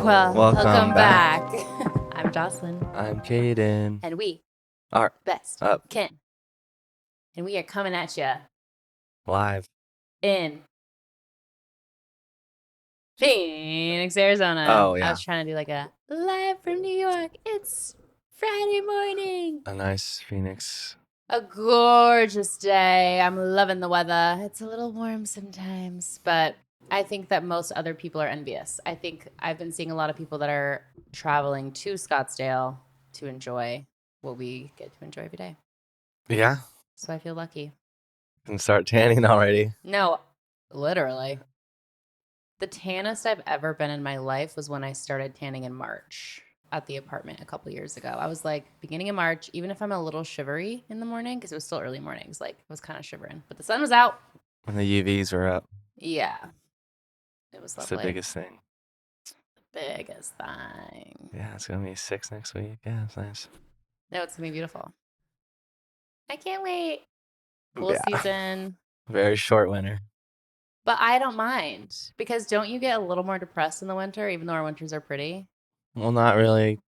Welcome back. back. I'm Joslyn, I'm Caden. and we Are best up Ken, and we are coming at you live. in Phoenix, Arizona. Oh, I yeah. was trying to do like a live from New York. It's Friday morning. A nice Phoenix. A gorgeous day. I'm loving the weather. It's a little warm sometimes, but I think that most other people are envious. I think I've been seeing a lot of people that are traveling to Scottsdale to enjoy what we get to enjoy every day. Yeah. So I feel lucky. Can start tanning already. No, literally. The tannest I've ever been in my life was when I started tanning in March at the apartment a couple years ago. I was like, beginning of March, even if I'm a little shivery in the morning, because it was still early mornings, like I was kind of shivering, but the sun was out. When the UVs were up. Yeah, it was It's the lovely. biggest thing. Biggest thing. Yeah, it's going to be 6 next week. Yeah, it's nice. No, it's gonna be beautiful. I can't wait. Pool Yeah. season. Very short winter. But I don't mind because don't you get a little more depressed in the winter, even though our winters are pretty? Well, not really.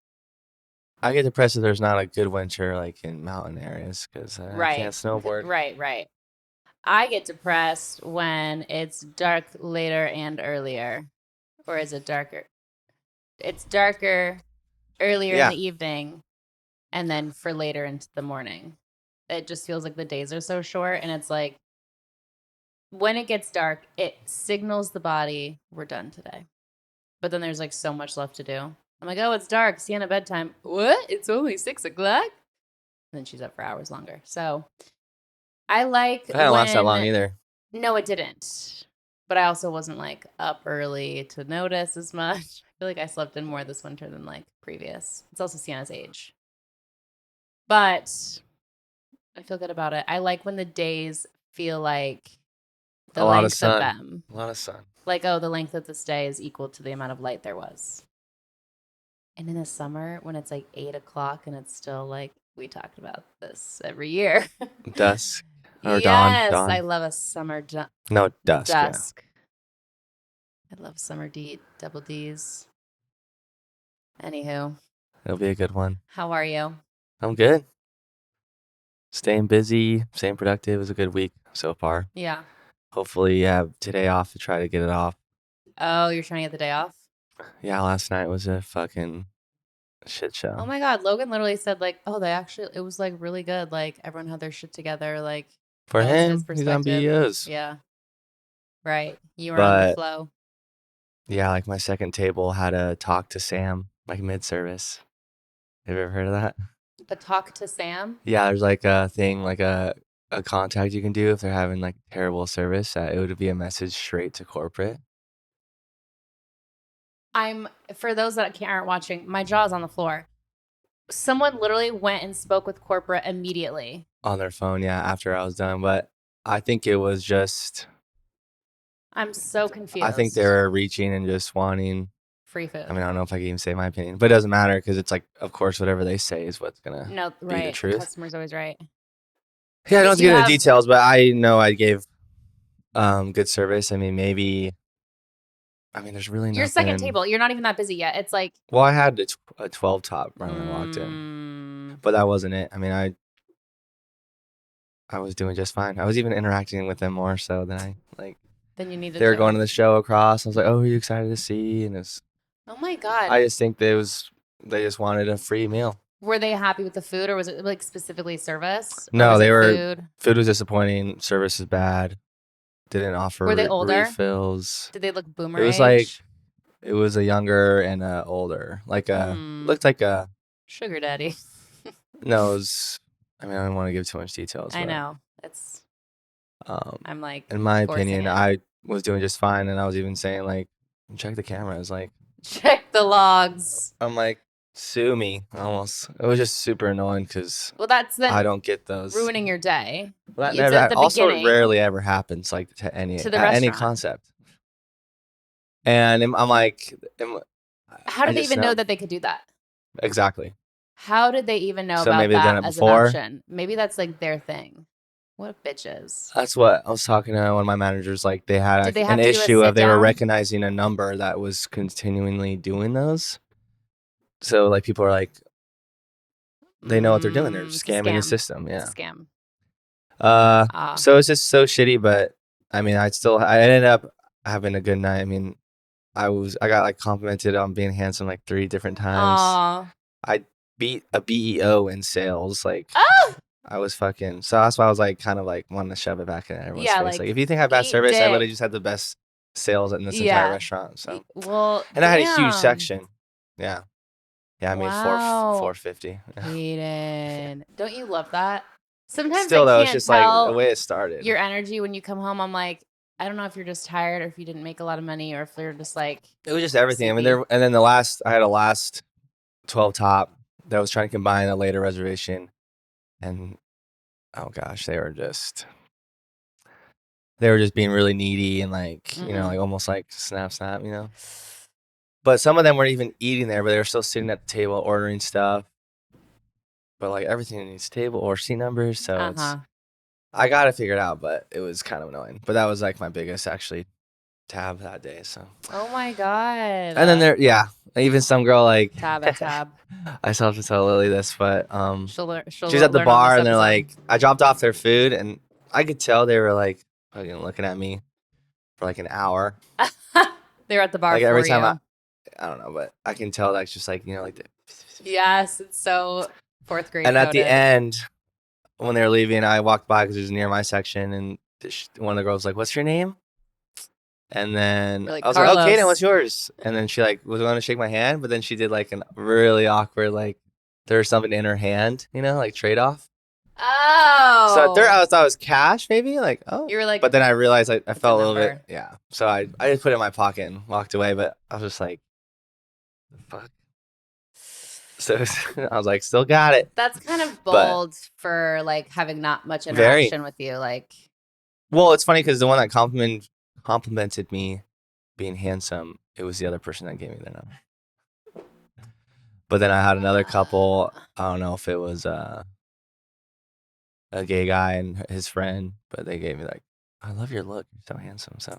I get depressed if there's not a good winter like in mountain areas because I Right. can't snowboard. Right. I get depressed when it's dark later and earlier. Or is it darker? It's darker earlier in Yeah. the evening and then for later into the morning. It just feels like the days are so short, and it's like when it gets dark, it signals the body we're done today. But then there's like so much left to do. I'm like, oh, it's dark. Sienna bedtime. What? It's only 6 o'clock? And then she's up for hours longer. So I like It hadn't last that long when. either. No, it didn't. But I also wasn't like up early to notice as much. I feel like I slept in more this winter than like previous. It's also Sienna's age. But I feel good about it. I like when the days feel like the A lot of length of sun. them. A lot of sun. Like, oh, the length of this day is equal to the amount of light there was. And in the summer, when it's like 8 o'clock and it's still like, we talked about this every year. Dusk or Yes, dawn. I love a summer No, dusk. Yeah. dusk. I love summer double D's. Anywho, It'll be a good one. how are you? I'm good. Staying busy, staying productive. It was a good week so far. Yeah. Hopefully, today off to try to get it off. Oh, you're trying to get the day off? Yeah, last night was a fucking shit show. Oh my God. Logan literally said, like, oh, it was like really good. Like, everyone had their shit together. Like, For that was his him, he's on perspective. BEOs. Yeah. Right. You were on the But flow. yeah, like my second table had a talk to Sam, like mid-service. Have you ever heard of that? The talk to Sam. Yeah, there's like a thing, like a contact you can do if they're having like terrible service. That it would be a message straight to corporate. For those that aren't watching, my jaw's on the floor. Someone literally went and spoke with corporate immediately. On their phone, yeah, after I was done. But I think it was just, I'm so confused. I think they were reaching and just wanting free food. I mean, I don't know if I can even say my opinion, but it doesn't matter because it's like, of course, whatever they say is what's gonna No, be right. the truth. Customer's always right. Yeah, I don't have Did to you get into have- details, but I know I gave good service. I mean, maybe. I mean, there's really nothing. Your second table, you're not even that busy yet. It's like, Well, I had a 12 top when I walked in, but that wasn't it. I mean, I was doing just fine. I was even interacting with them more so than I like. Then you needed. They were going to the show across. I was like, "Oh, are you excited to see?" And it's. Oh my God. I just think they just wanted a free meal. Were they happy with the food, or was it like specifically service? No, they were. Food? Food was disappointing. Service is bad. Didn't offer. Were they older? Refills. Did they look boomer? It was age? like it was a younger and a older, like a looked like a sugar daddy. No, it was. I mean, I don't want to give too much details. I know it's. I'm like, in my opinion, I was doing just fine, and I was even saying like, check the cameras, like, check the logs. I'm like, sue me, almost. It was just super annoying because that's then I don't get those ruining your day. Well, that never. Also, it rarely ever happens like to any concept. And I'm like, how did they even know that they could do that? Exactly. How did they even know about maybe that they've done it as before? an option? Maybe that's like their thing. What bitches? That's what I was talking to one of my managers. Like they had Did they an have to do a issue sit of they were down? recognizing a number that was continually doing those. So like people are like, they know what they're doing. They're It's a scamming the scam. system. It's Yeah. a scam. So it's just so shitty. But I mean, I ended up having a good night. I mean, I got like complimented on being handsome like 3 different times. Aw. I beat a BEO in sales. Like Oh! I was fucking. So that's why I was like kind of like wanting to shove it back in everyone's Yeah, face. Like like, if you think I have bad eat service, I literally dick. just had the best sales in this entire Yeah. restaurant. So Well, and I had a huge damn. section. Yeah. Yeah, I made Wow. 450. Hayden. Don't you love that? Sometimes I Still though, it's can't just like the tell way it started. your energy when you come home. I'm like, I don't know if you're just tired or if you didn't make a lot of money or if they're just like It was just everything. I mean, sleepy. and then I had a last 12 top that was trying to combine a later reservation, and oh gosh, they were just being really needy and like like almost like snap, But some of them weren't even eating there, but they were still sitting at the table ordering stuff. But like everything needs table or seat numbers, so I got it figured out, but it was kind of annoying. But that was like my biggest actually tab that day. So. Oh my god. And then even some girl like tab at tab. I still have to tell Lily this, but she'll she was at the learn on bar this and they're episode. like, I dropped off their food and I could tell they were like fucking looking at me for like an hour. They were at the bar like for every time you. I don't know, but I can tell that's just like like the Yes, it's so 4th grade. And at the end, when they were leaving, I walked by because it was near my section, and one of the girls was like, "What's your name?" And then like, I was Carlos. like, "Okay, then what's yours?" And then she like was going to shake my hand, but then she did like a really awkward like there was something in her hand, like trade off. Oh. So at third, I thought it was cash, maybe like You were like, but then I realized I felt a little number. bit, yeah. So I just put it in my pocket and walked away, but I was just like, fuck. So I was like, still got it. That's kind of bold for like having not much interaction with you. Like, well, it's funny because the one that complimented me being handsome, it was the other person that gave me their number. But then I had another couple. I don't know if it was a gay guy and his friend, but they gave me like, I love your look. You're so handsome. So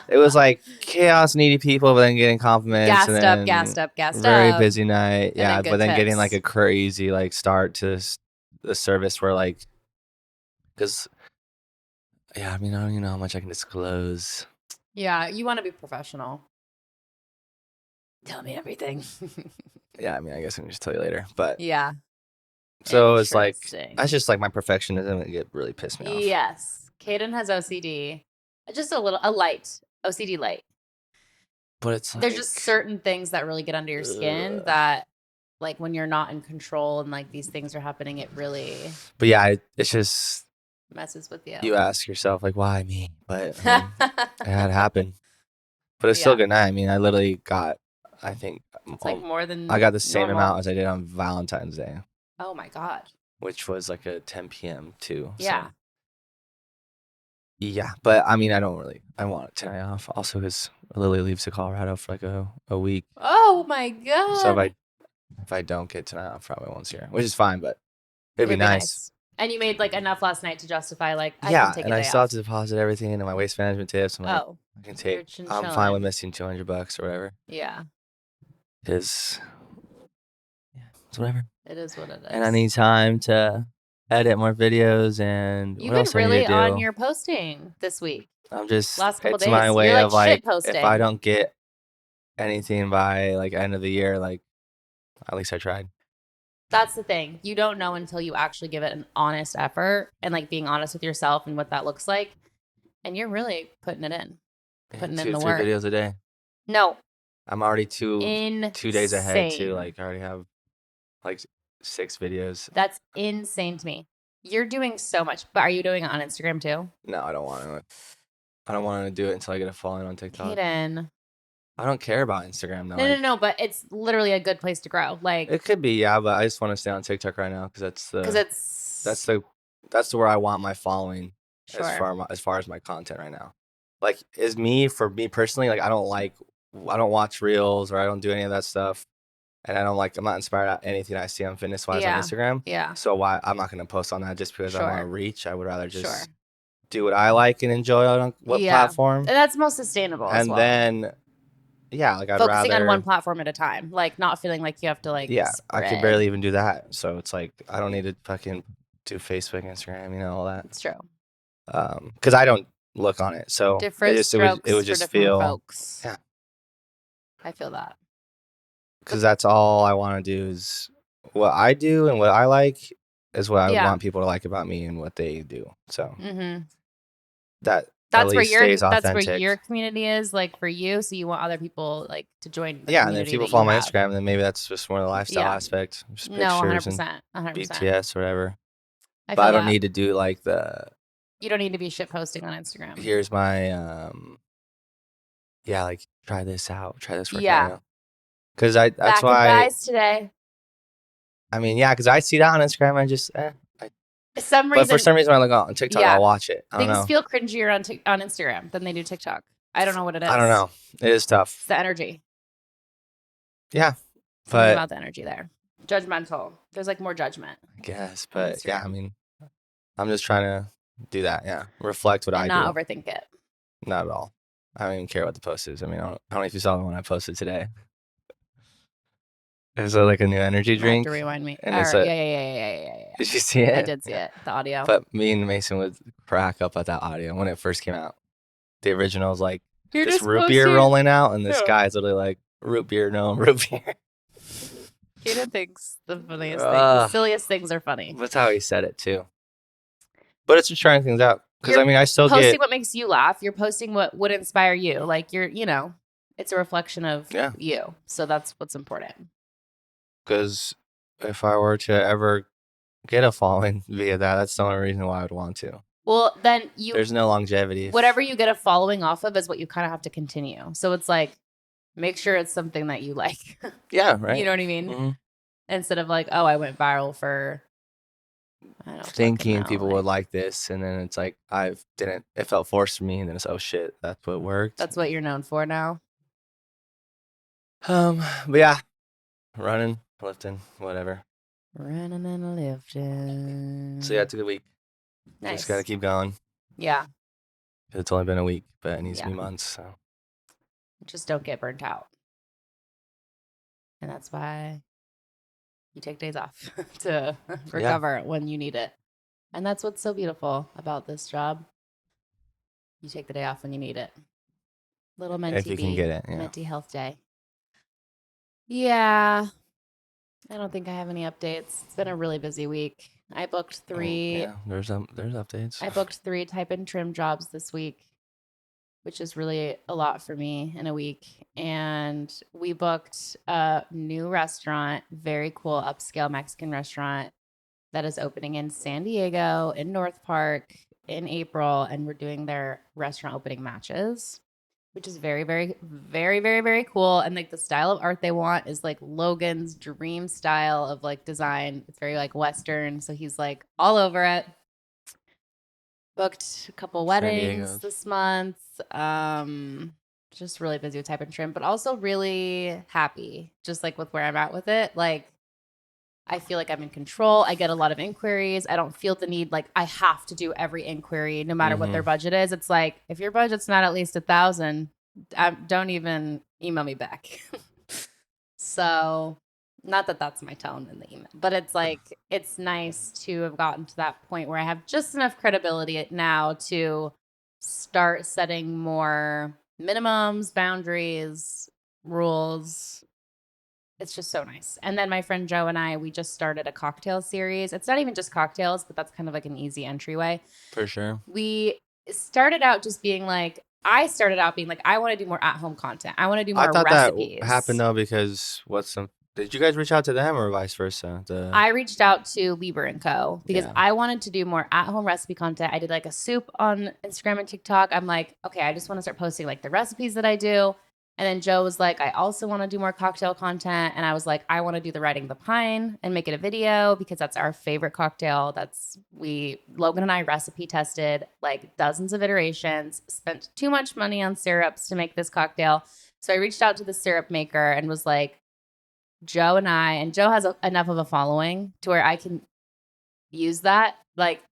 it was like chaos, needy people, but then getting compliments. gassed up. Very busy night. Yeah. Then but then tips. getting like a crazy like start to the service where like, because, yeah, I mean, I don't even know how much I can disclose. Yeah. You want to be professional. Tell me everything. Yeah. I mean, I guess I can just tell you later. But yeah. So it's like, that's just like my perfectionism. It really pissed me off. Yes. Kaden has OCD. Just a light. OCD light. But it's like, there's just certain things that really get under your skin that like when you're not in control and like these things are happening, it really. But yeah, it's just messes with you. You ask yourself like, why me? But I mean, it had happened. But it's still a good night. I mean, I literally got, I think, it's like more than I got the same amount as I did on Valentine's Day. Oh my god. Which was like a 10 p.m. too. Yeah. So. Yeah, but I mean, I want it tonight off. Also, because Lily leaves to Colorado for like a week. Oh my god. So if I don't get tonight off, probably won't see her, which is fine, but it'd be nice. And you made like enough last night to justify like I yeah, can take and a day I still off. have to deposit everything into my waste management tips. I'm like, I can take. I'm fine with missing $200 or whatever. Yeah. Because it's whatever. It is what it is. And I need time to edit more videos and You've been really on your posting this week. I'm just last couple it's days. my way You're, like, of like posting. if I don't get anything by like end of the year, like at least I tried. That's the thing. You don't know until you actually give it an honest effort and like being honest with yourself and what that looks like. And you're really putting it in. Putting in the work. 2 videos a day. No. I'm already 2 days ahead too. Like I already have like 6 videos. That's insane to me. You're doing so much, but are you doing it on Instagram too? No, I don't want to. I don't want to do it until I get a following on TikTok. Hayden. I don't care about Instagram though. No, but it's literally a good place to grow. Like it could be, yeah, but I just want to stay on TikTok right now because that's where I want my following. Sure. As far as my content right now. Like for me personally, like I don't watch reels or I don't do any of that stuff. and I'm not inspired by anything I see on fitness wise on Yeah. Instagram. Yeah. So why I'm not gonna post on that just because I want to Sure. reach. I would rather Sure. just do what I like and enjoy on what Yeah. And platform, that's most sustainable as and well. then yeah, like I'd Focusing on one rather. platform at a time, like not feeling like you have to like Yeah, I could spread. barely even do that. So it's like I don't need to fucking do Facebook, Instagram, all that. It's true. Because I don't look on it, so Different it would strokes for just different feel, folks. yeah. I feel that. Because that's all I want to do is what I do and what I like is what I would Yeah. want people to like about me and what they do. So Mm-hmm. that at least stays That's where your authentic. community is, like for you. So you want other people like to join the Yeah, and then if community people that you follow my have. Instagram, then maybe that's just more the lifestyle Yeah. aspect, just No, pictures and 100%. 100%. BTS or whatever. I But I feel don't that. need to do like the You don't need to be shit posting on Instagram. here's my yeah, like try this out, try this workout, Yeah. Because that's Back and why thighs today. I mean, yeah, because I see that on Instagram, I just Some but for reason, some reason when I look on TikTok, yeah. I'll watch it. I don't Things know. feel cringier on Instagram than they do TikTok. I don't know what it is. I don't know. It is tough. It's the energy. Yeah, Something but about the energy there. Judgmental. There's like more judgment I guess, on but yeah, I Instagram. mean, I'm just trying to do that. Yeah, reflect what And I not do. overthink it. Not at all. I don't even care what the post is. I mean, I don't know if you saw the one I posted today. It's like a new energy You might have to drink, rewind me. and All it's right. a. Yeah. Did you see I it? did see Yeah. it. The audio. But me and Mason would crack up at that audio when it first came out. The original was like You're this just root beer posting. rolling out, and this Yeah. guy's literally like root beer, no root beer. Kaden thinks the funniest thing. The silliest things are funny. That's how he said it too. But it's just trying things out because You're I mean I still posting get what makes you laugh. You're posting what would inspire you. Like it's a reflection of you. So that's what's important. because if I were to ever get a following via that, that's the only reason why I would want to. Well, then There's no longevity. Whatever you get a following off of is what you kind of have to continue. So it's like, make sure it's something that you like. Yeah, right. You know what I mean? Mm-hmm. Instead of like, oh, I went viral for thinking people would like this, and then it's like it felt forced for me, and then it's oh shit, that's what worked. That's what you're known for now. But yeah, running, lifting, whatever. Running and lifting. So yeah, it's a good week. Nice. Just gotta keep going. Yeah. It's only been a week, but it needs to be months. So just don't get burnt out, and that's why you take days off to recover when you need it. And that's what's so beautiful about this job. You take the day off when you need it. Little mentee if you can get it, mentee health day. Yeah. I don't think I have any updates. It's been a really busy week. I booked 3. There's updates. I booked 3 type and trim jobs this week, which is really a lot for me in a week. And we booked a new restaurant, very cool upscale Mexican restaurant that is opening in San Diego, in North Park in April. And we're doing their restaurant opening matches, which is very, very, very, very, very cool. And like the style of art they want is like Logan's dream style of like design. It's very like Western. So he's like all over it. Booked a couple weddings this month. Just really busy with type and trim, but also really happy just like with where I'm at with it. Like I feel like I'm in control. I get a lot of inquiries. I don't feel the need like I have to do every inquiry no matter what their budget is. It's like if your budget's not at least 1,000, don't even email me back. So not that that's my tone in the email, but it's like it's nice to have gotten to that point where I have just enough credibility now to start setting more minimums, boundaries, rules. It's just so nice. And then my friend Joe and I, we just started a cocktail series. It's not even just cocktails, but that's kind of like an easy entryway. For sure. We started out just being like, I started out being like, I want to do more at-home content. I want to do more recipes. I thought that happened though because did you guys reach out to them or vice versa? I reached out to Lieber & Co. because I wanted to do more at-home recipe content. I did like a soup on Instagram and TikTok. I'm like, okay, I just want to start posting like the recipes that I do. And then Joe was like, I also want to do more cocktail content. And I was like, I want to do the Riding the Pine and make it a video because that's our favorite cocktail. Logan and I recipe tested like dozens of iterations, spent too much money on syrups to make this cocktail. So I reached out to the syrup maker and was like, Joe and Joe has enough of a following to where I can use that. Like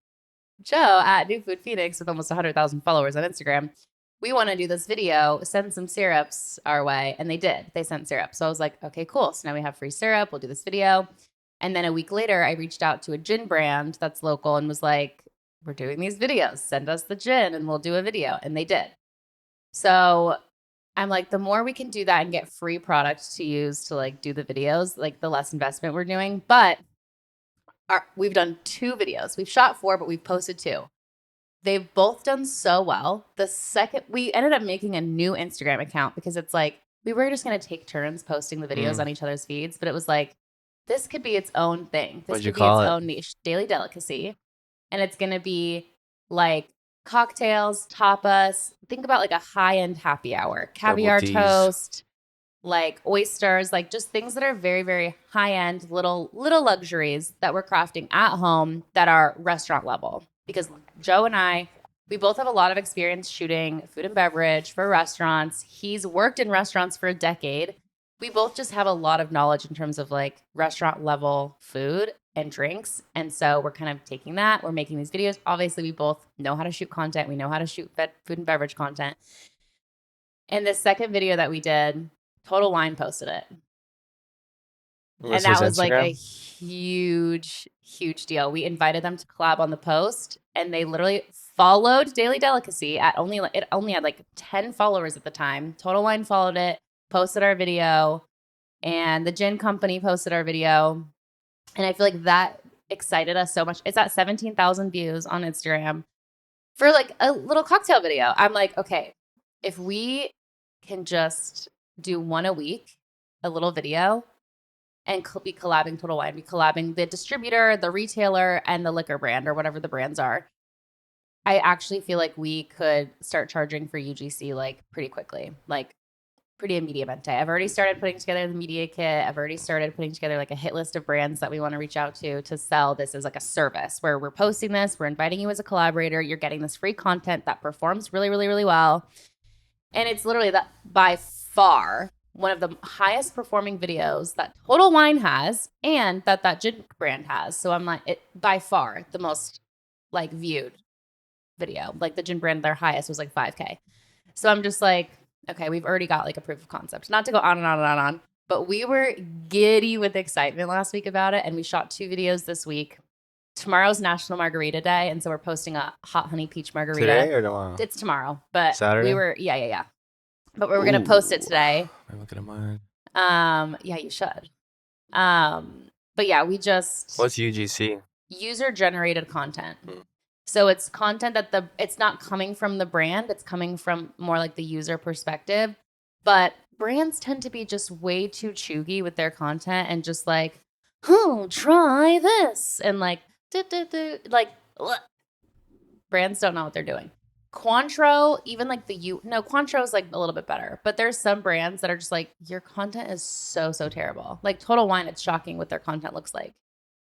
Joe at New Food Phoenix with almost 100,000 followers on Instagram. We want to do this video, send some syrups our way. And they did. They sent syrup. So I was like, okay, cool. So now we have free syrup. We'll do this video. And then a week later, I reached out to a gin brand that's local and was like, we're doing these videos. Send us the gin and we'll do a video. And they did. So I'm like, the more we can do that and get free products to use to like do the videos, like the less investment we're doing. But we've done 2 videos. We've shot 4, but we've posted 2. They've both done so well. The second we ended up making a new Instagram account because it's like we were just going to take turns posting the videos on each other's feeds, but it was like this could be its own thing. This What'd you could be its call it? own niche, daily delicacy. And it's going to be like cocktails, tapas. Think about like a high-end happy hour, caviar D's. toast, like oysters, like just things that are very, very high-end, little luxuries that we're crafting at home that are restaurant level. Because Joe and I, we both have a lot of experience shooting food and beverage for restaurants. He's worked in restaurants for a decade. We both just have a lot of knowledge in terms of like restaurant level food and drinks. And so we're kind of taking that. We're making these videos. Obviously, we both know how to shoot content. We know how to shoot food and beverage content. And the second video that we did, Total Wine posted it. And that was like a huge, huge deal. We invited them to collab on the post, and they literally followed Daily Delicacy at it only had like 10 followers at the time. Total Wine followed it, posted our video, and the gin company posted our video. And I feel like that excited us so much. It's at 17,000 views on Instagram for like a little cocktail video. I'm like, okay, if we can just do one a week, a little video, and be collabing Total Wine, be collabing the distributor, the retailer, and the liquor brand or whatever the brands are, I actually feel like we could start charging for UGC like pretty quickly, like pretty immediatamente. I've already started putting together the media kit. I've already started putting together like a hit list of brands that we want to reach out to sell this as like a service where we're posting this, we're inviting you as a collaborator, you're getting this free content that performs really, really, really well. And it's literally that by far one of the highest performing videos that Total Wine has and that gin brand has. So I'm like, it by far the most like viewed video. Like the gin brand, their highest was like 5K. So I'm just like, okay, we've already got like a proof of concept. Not to go on and on and on and on, but we were giddy with excitement last week about it. And we shot 2 videos this week. Tomorrow's National Margarita Day. And so we're posting a hot honey peach margarita. Today or tomorrow? It's tomorrow. But Saturday? we were, yeah. But we're going to post it today. I'm looking at mine. Yeah, you should. But yeah, we just... What's UGC? User-generated content. So it's content that it's not coming from the brand. It's coming from more like the user perspective. But brands tend to be just way too chuggy with their content and just like, try this. And like, like, ugh. Brands don't know what they're doing. Cointreau, even like Cointreau is like a little bit better, but there's some brands that are just like, your content is so terrible. Like Total Wine, it's shocking what their content looks like.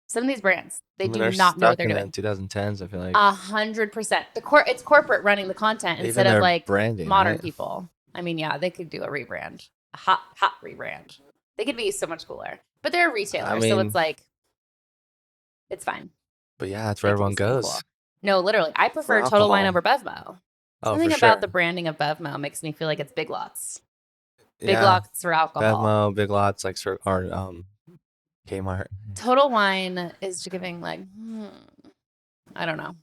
Some of these brands, they do not know what they're doing. 2010s, I feel like 100%. It's corporate running the content instead of like branding, modern right? people. I mean, yeah, they could do a rebrand, a hot rebrand. They could be so much cooler, but they're a retailer, so it's like, it's fine. But yeah, that's where everyone goes. Cool. No, literally, I prefer Total Wine over Bevmo. Something about the branding of Bevmo makes me feel like it's Big Lots. Big Lots for alcohol. Bevmo, Big Lots, like Kmart. Total Wine is giving like, I don't know.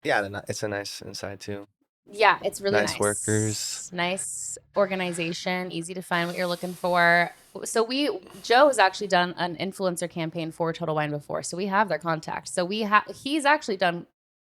Yeah, it's a nice inside too. Yeah, it's really nice. Nice workers. Nice organization, easy to find what you're looking for. So Joe has actually done an influencer campaign for Total Wine before. So we have their contact. So he's actually done,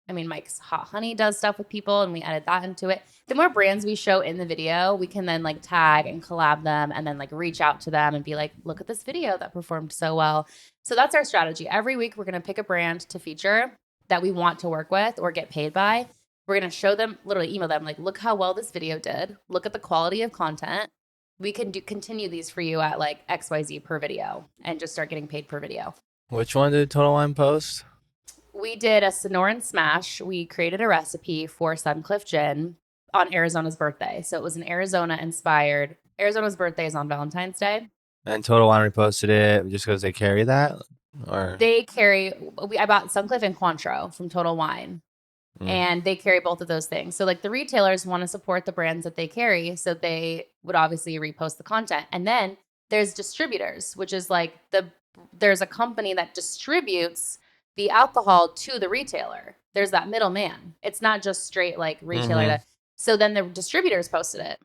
Mike's Hot Honey does stuff with people and we added that into it. The more brands we show in the video, we can then like tag and collab them and then like reach out to them and be like, look at this video that performed so well. So that's our strategy. Every week we're going to pick a brand to feature that we want to work with or get paid by. We're going to show them, literally email them like, look how well this video did. Look at the quality of content. We can continue these for you at like XYZ per video and just start getting paid per video. Which one did Total Wine post? We did a Sonoran Smash. We created a recipe for Suncliff Gin on Arizona's birthday. So it was an Arizona-inspired. Arizona's birthday is on Valentine's Day. And Total Wine reposted it just because they carry that, or They carry. I bought Suncliff and Cointreau from Total Wine, mm. and they carry both of those things. So like the retailers want to support the brands that they carry, so they would obviously repost the content. And then there's distributors, which is like there's a company that distributes the alcohol to the retailer. There's that middleman. It's not just straight like retailer Mm-hmm. to. So then the distributors posted it.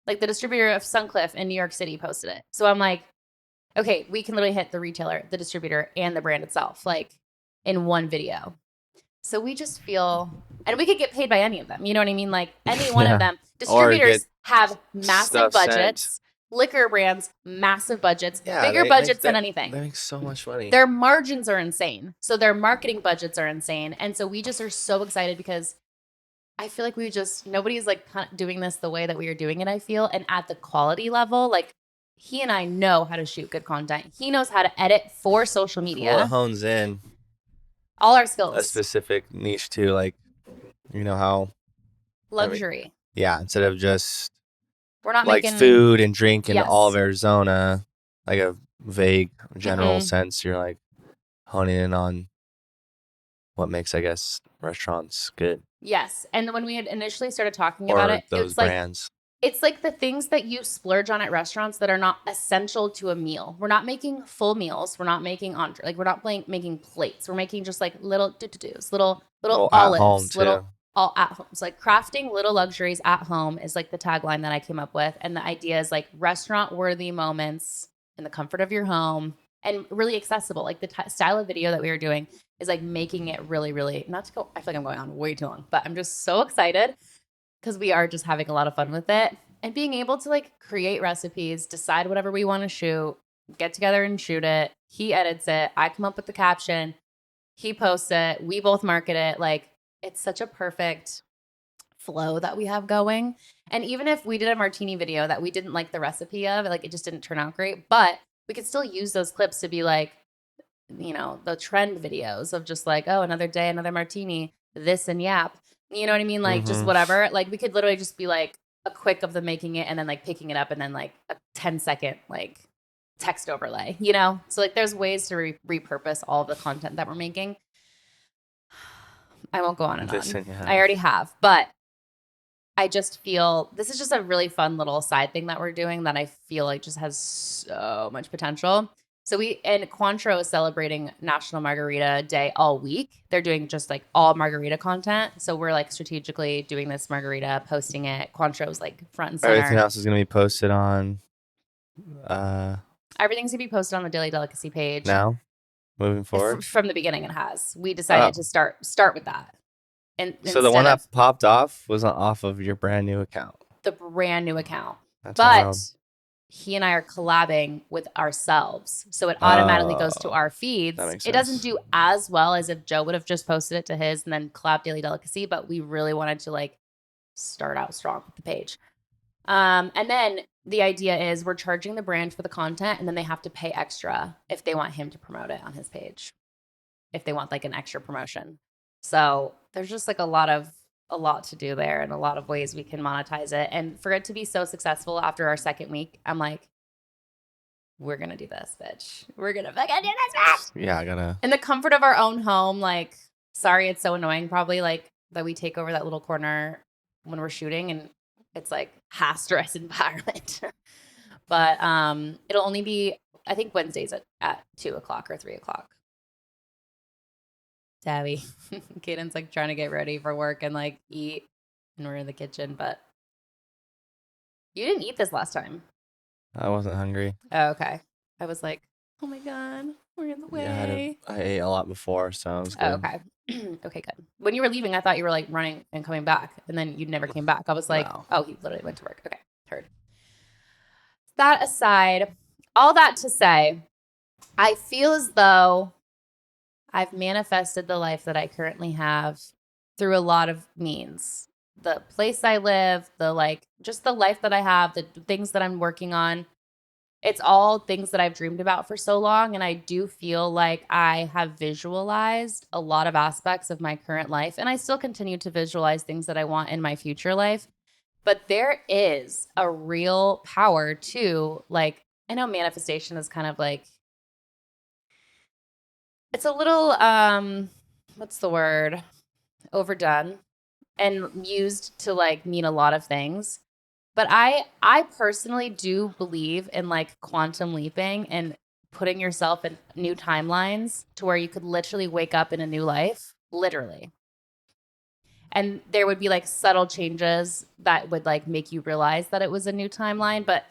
Like the distributor of Suncliff in New York City posted it. So I'm like, okay, we can literally hit the retailer, the distributor, and the brand itself, like in one video. So we just feel, and we could get paid by any of them. You know what I mean? Like any one of Yeah. them. Or get Distributors have massive stuff sent. budgets. Liquor brands, massive budgets, Yeah, bigger they make budgets than that. anything. They make so much money. Their margins are insane. So their marketing budgets are insane. And so we just are so excited because I feel like nobody's like doing this the way that we are doing it, I feel. And at the quality level, like he and I know how to shoot good content. He knows how to edit for social media. Well, it hones in all our a skills. specific niche too, like how Luxury. yeah, instead of just We're not like making food and drink in all of Yes. Arizona, like a vague general Mm-mm. sense. You're like honing in on what makes, I guess, restaurants good Yes. And when we had initially started talking about or it, those brands. it's like the things that you splurge on at restaurants that are not essential to a meal. We're not making full meals. We're not making entree. Like we're not making plates. We're making just like little do-do-dos, little Well, at home olives, too. all at home. So like crafting little luxuries at home is like the tagline that I came up with. And the idea is like restaurant worthy moments in the comfort of your home and really accessible. Like the style of video that we were doing is like making it really, really, not to go, I feel like I'm going on way too long, but I'm just so excited because we are just having a lot of fun with it and being able to like create recipes, decide whatever we want to shoot, get together and shoot it. He edits it. I come up with the caption. He posts it. We both market it. Like it's such a perfect flow that we have going. And even if we did a martini video that we didn't like the recipe of, like it just didn't turn out great, but we could still use those clips to be like, the trend videos of just like, oh, another day, another martini, this and yap. You know what I mean? Like just whatever. Like we could literally just be like a quick of them making it and then like picking it up and then like a 10-second like text overlay, So like there's ways to repurpose all of the content that we're making. I won't go on and on. I already have, but I just feel this is just a really fun little side thing that we're doing that I feel like just has so much potential. So Cointreau is celebrating National Margarita Day all week. They're doing just like all margarita content. So we're like strategically doing this margarita, posting it. Cointreau's like front and center. Everything else is going to be posted on Everything's going to be posted on the Daily Delicacy page. Now, moving forward? From the beginning it has. We decided to start with that. And so the one that popped off was off of your brand new account. The brand new account. That's but wild. He and I are collabing with ourselves. So it automatically goes to our feeds. That makes sense. It doesn't do as well as if Joe would have just posted it to his and then collab Daily Delicacy, but we really wanted to like start out strong with the page. And then the idea is we're charging the brand for the content and then they have to pay extra if they want him to promote it on his page. If they want like an extra promotion. So there's just like a lot to do there and a lot of ways we can monetize it. And for it to be so successful after our second week, I'm like, we're going to do this, bitch. We're going to fucking do this, bitch. Yeah, I gotta. In the comfort of our own home, like, sorry, it's so annoying probably like that we take over that little corner when we're shooting and it's like high stress environment. But it'll only be, I think Wednesdays at 2:00 or 3:00. Tabby. Caden's like trying to get ready for work and like eat, and we're in the kitchen, but you didn't eat this last time. I wasn't hungry. Oh, okay. I was like, oh my God, we're in the way. Yeah, I ate a lot before, so it was good. Oh, okay. Okay, good. When you were leaving, I thought you were like running and coming back, and then you never came back. I was like, No. Oh, he literally went to work. Okay, heard. That aside, all that to say, I feel as though I've manifested the life that I currently have through a lot of means. The place I live, just the life that I have, the things that I'm working on. It's all things that I've dreamed about for so long. And I do feel like I have visualized a lot of aspects of my current life. And I still continue to visualize things that I want in my future life. But there is a real power to like I know manifestation is kind of like, it's a little what's the word? Overdone and used to like mean a lot of things. But I personally do believe in like quantum leaping and putting yourself in new timelines to where you could literally wake up in a new life, literally. And there would be like subtle changes that would like make you realize that it was a new timeline, but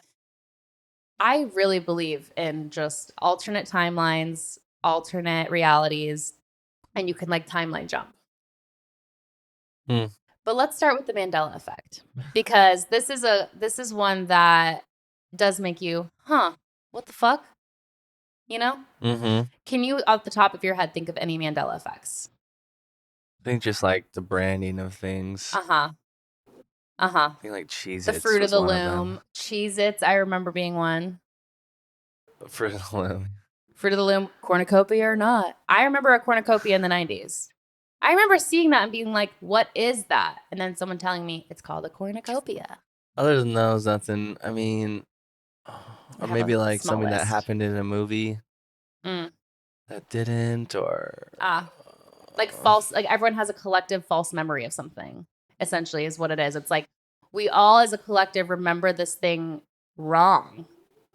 I really believe in just alternate timelines, alternate realities, and you can like timeline jump. Hmm. But let's start with the Mandela effect because this is one that does make you, huh, what the fuck? You know? Mm-hmm. Can you off the top of your head think of any Mandela effects? I think just like the branding of things. Uh-huh. Uh-huh. I think like The Cheez-Its Fruit of was the one of them. Loom, Cheez-Its, I remember being one. Fruit of the Loom. Fruit of the Loom, cornucopia or not. I remember a cornucopia in the 90s. I remember seeing that and being like, what is that? And then someone telling me it's called a cornucopia. Other than those, nothing. I mean, I or have a maybe like small something that list. happened in a movie Mm. that didn't, or Ah, like false, like everyone has a collective false memory of something, essentially, is what it is. It's like we all as a collective remember this thing wrong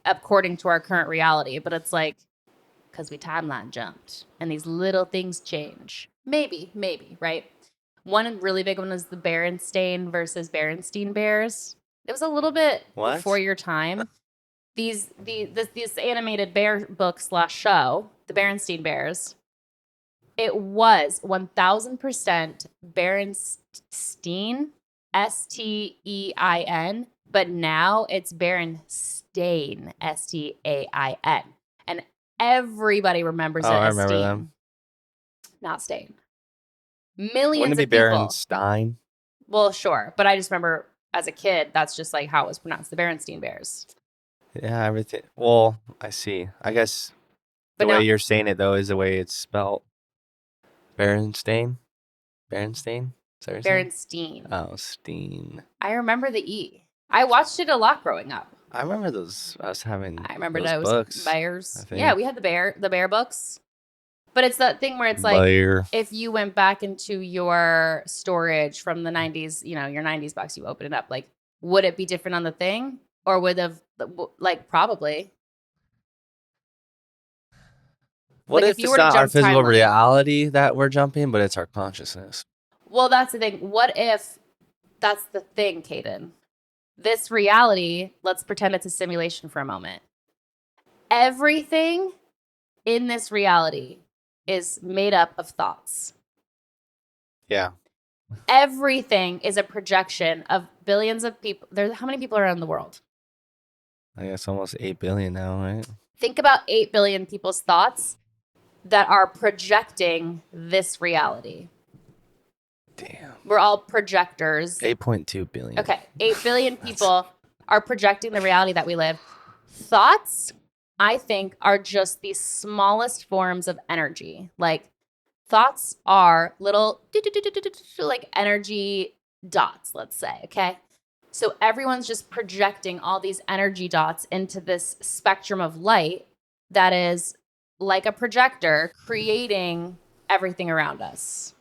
according to our current reality, but it's like because we timeline jumped and these little things change. Maybe, right? One really big one was the Berenstain versus Berenstein Bears. It was a little bit before what? your time. This animated bear book slash show, the Berenstain Bears, it was 1000% Berenstein, Stein, but now it's Berenstain, Stain. And everybody remembers Oh, it I as remember them. Steen, not Stain. Wouldn't Millions it of be people. Berenstein? Well, sure. But I just remember as a kid, that's just like how it was pronounced, the Berenstain Bears. Yeah, everything. Well, I see. I guess the But way now, you're saying it though is the way it's spelled. Berenstain. Berenstain. Is that what you're saying? Berenstein. Oh, Steen. I remember the E. I watched it a lot growing up. I remember those. Us having I remember those those books. I bears. Yeah, think. we had the bear books. But it's that thing where it's like Bear. if you went back into your storage from the 90s, you know, your 90s box, you open it up, like would it be different on the thing or would have like probably. What Like if if you it's were to not our jump physical timelines. reality that we're jumping, but it's our consciousness? Well, that's the thing. What if that's the thing, Caden? This reality, let's pretend it's a simulation for a moment. Everything in this reality is made up of thoughts. Yeah. Everything is a projection of billions of people. There's how many people are in the world? I guess almost 8 billion now, right? Think about 8 billion people's thoughts that are projecting this reality. Damn. We're all projectors. 8.2 billion. Okay, 8 billion people are projecting the reality that we live. Thoughts, I think, are just the smallest forms of energy. Like thoughts are little like energy dots, let's say, okay? So everyone's just projecting all these energy dots into this spectrum of light that is like a projector creating everything around us.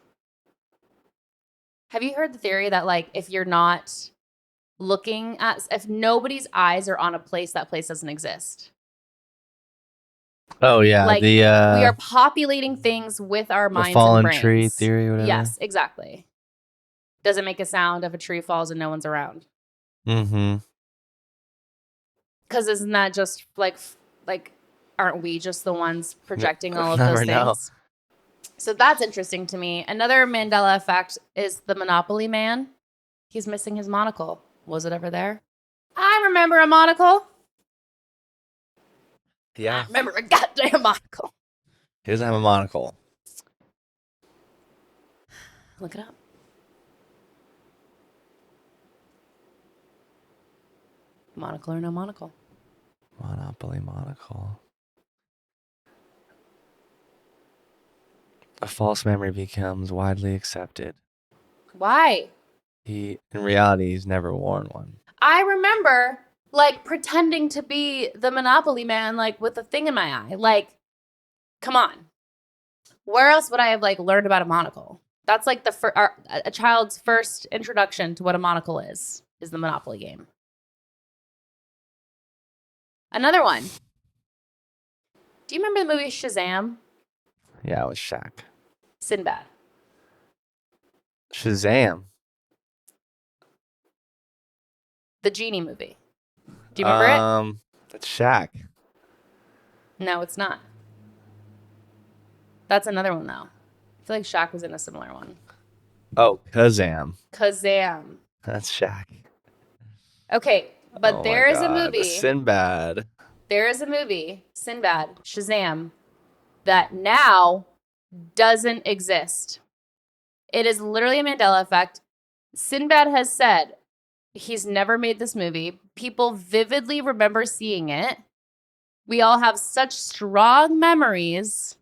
Have you heard the theory that like if you're not looking at if nobody's eyes are on a place, that place doesn't exist? Oh yeah, Like we are populating things with our the minds and fallen tree brains. theory, whatever. Yes, exactly. Does it make a sound if a tree falls and no one's around? Mm-hmm. Because isn't that just like aren't we just the ones projecting all of those Never know. things? So that's interesting to me. Another Mandela effect is the Monopoly man. He's missing his monocle. Was it ever there? I remember a monocle. I Yeah. remember a goddamn monocle. He doesn't have a monocle. Look it up. Monocle or no monocle? Monopoly monocle. A false memory becomes widely accepted. Why? In reality, he's never worn one. I remember like pretending to be the Monopoly man, like with a thing in my eye. Like, come on. Where else would I have like learned about a monocle? That's like a child's first introduction to what a monocle is the Monopoly game. Another one. Do you remember the movie Shazam? Yeah, it was Shaq. Sinbad. Shazam. The genie movie. Do you remember it? That's Shaq. No, it's not. That's another one, though. I feel like Shaq was in a similar one. Oh, Kazam. Kazam. That's Shaq. Okay, but there is a God. movie. Sinbad. There is a movie, Sinbad, Shazam, that now doesn't exist. It is literally a Mandela Effect. Sinbad has said he's never made this movie. People vividly remember seeing it. We all have such strong memories.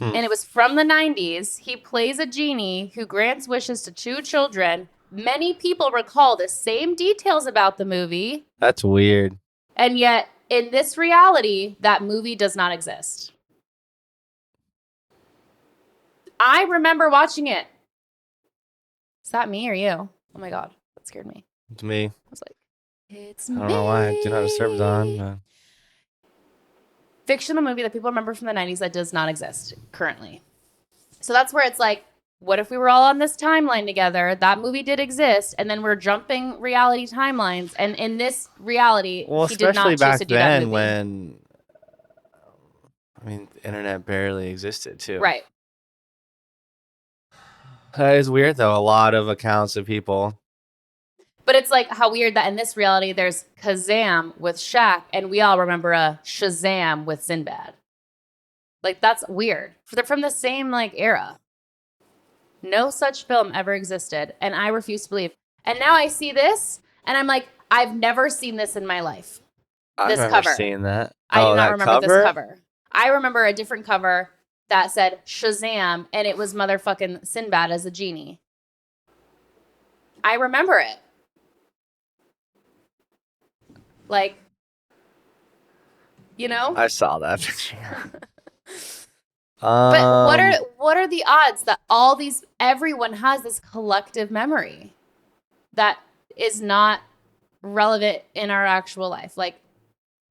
And it was from the 90s. He plays a genie who grants wishes to 2 children. Many people recall the same details about the movie. That's weird. And yet, in this reality, that movie does not exist. I remember watching it. Is that me or you? Oh my God, that scared me. It's me. I was like, it's I me. don't know why. Do not disturb is on. Fictional movie that people remember from the 90s that does not exist currently. So that's where it's like, what if we were all on this timeline together? That movie did exist, and then we're jumping reality timelines. And in this reality, he did not choose to do that movie. When, the internet barely existed too. Right. That is weird though. A lot of accounts of people. But it's like how weird that in this reality, there's Kazam with Shaq, and we all remember a Shazam with Sinbad. Like, that's weird. They're from the same, like, era. No such film ever existed, and I refuse to believe. And now I see this, and I'm like, I've never seen this in my life. This I've cover. never seen that. I do not remember this cover. I remember a different cover that said Shazam, and it was motherfucking Sinbad as a genie. I remember it. Like, you know? I saw that picture. But what are the odds that everyone has this collective memory that is not relevant in our actual life? Like,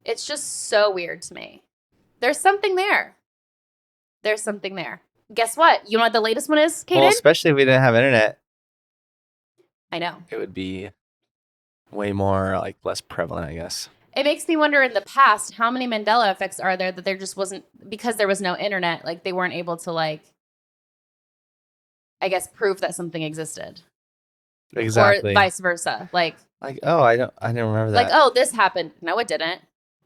it's just so weird to me. There's something there. There's something there. Guess what? You know what the latest one is, Kaden? Well, especially if we didn't have internet. I know. It would be way more, like, less prevalent, I guess. It makes me wonder in the past, how many Mandela effects are there that there just wasn't, because there was no internet, like they weren't able to, like, I guess, prove that something existed. Exactly. Or vice versa. Like, oh, I didn't remember that. Like, oh, this happened. No, it didn't.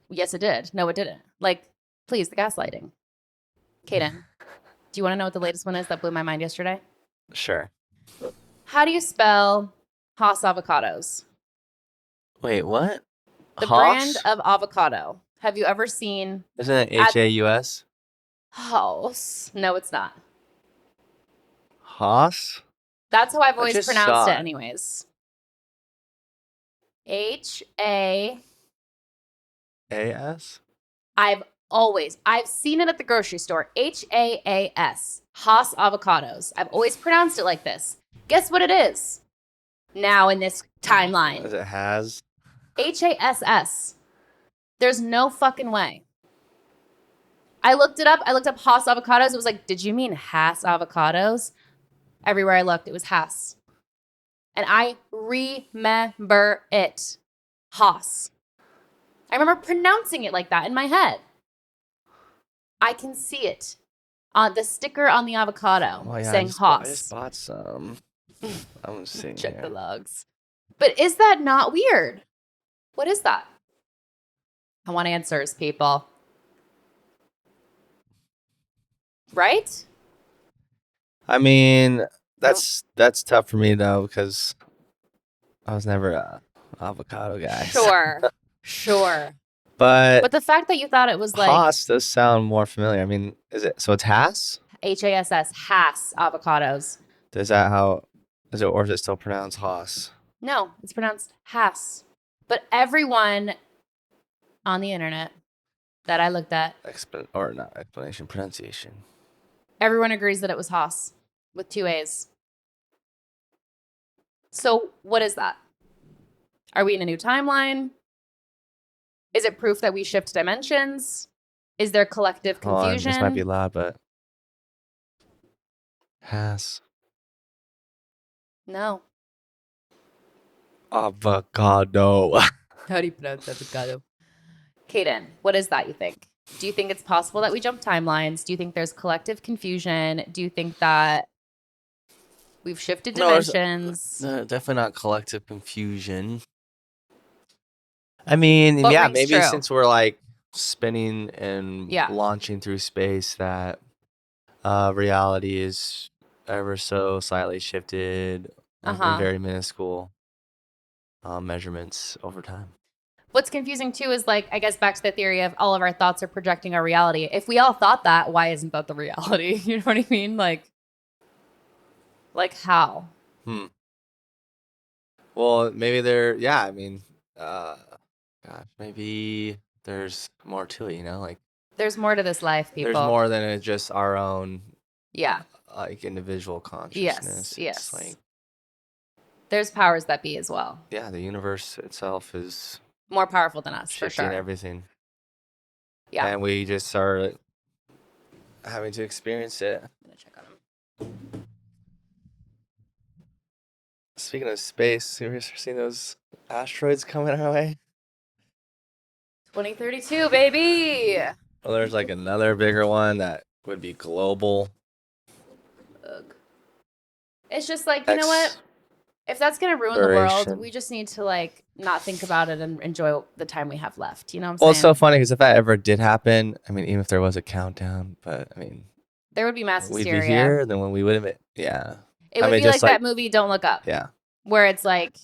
Yes, it did. No, it didn't. Like, please, the gaslighting. Kaden, do you want to know what the latest one is that blew my mind yesterday? Sure. How do you spell Haas avocados? Wait, what? The Haas? brand of avocado. Have you ever seen? Isn't it Haus? Haas. No, it's not. Haas? That's how I've always pronounced it, it. anyways. H-A... A-S? I've seen it at the grocery store. Haas. Haas avocados. I've always pronounced it like this. Guess what it is? Now in this timeline. Is it has? Hass. There's no fucking way. I looked it up. I looked up Haas avocados. It was like, did you mean Haas avocados? Everywhere I looked, it was Haas. And I remember it. Haas. I remember pronouncing it like that in my head. I can see it. The sticker on the avocado saying Haas. I just bought some. I'm seeing Check here. the logs. But is that not weird? What is that? I want answers, people. Right? I mean, that's tough for me though, because I was never a avocado guy. Sure. But the fact that you thought it was like Haas does sound more familiar. I mean, is it so? It's Haas. Haas avocados. Is that how? Is it, or is it still pronounced Haas? No, it's pronounced Haas. But everyone on the internet that I looked at, Pronunciation. everyone agrees that it was Haas with 2 A's. So what is that? Are we in a new timeline? Is it proof that we shift dimensions? Is there collective confusion? This might be loud, but Haas. No. Avocado. How do you pronounce avocado? Kaden, what is that, you think? Do you think it's possible that we jump timelines? Do you think there's collective confusion? Do you think that we've shifted dimensions? No, definitely not collective confusion. I mean, What yeah, rings maybe true? since we're like spinning and Yeah. launching through space, that reality is ever so slightly shifted in very minuscule measurements over time. What's confusing too is like, I guess back to the theory of all of our thoughts are projecting our reality. If we all thought that, why isn't that the reality? You know what I mean? Like how? Well, maybe I mean, gosh, maybe there's more to it, you know? Like, there's more to this life, people. There's more than just our own, yeah, like individual consciousness. Yes. It's like, there's powers that be as well. Yeah, the universe itself is more powerful than us, for sure. Everything. Yeah. And we just are having to experience it. I'm gonna check on him. Speaking of space, have you ever seen those asteroids coming our way? 2032, baby. Well, there's like another bigger one that would be global. Ugh. It's just like, you know what? If that's gonna ruin the world, we just need to like not think about it and enjoy the time we have left. You know what I'm saying? Well, it's so funny because if that ever did happen, I mean, even if there was a countdown, but I mean, there would be mass hysteria. We'd be here, then when we would have, yeah. It would be like that movie Don't Look Up. Yeah. Where it's like,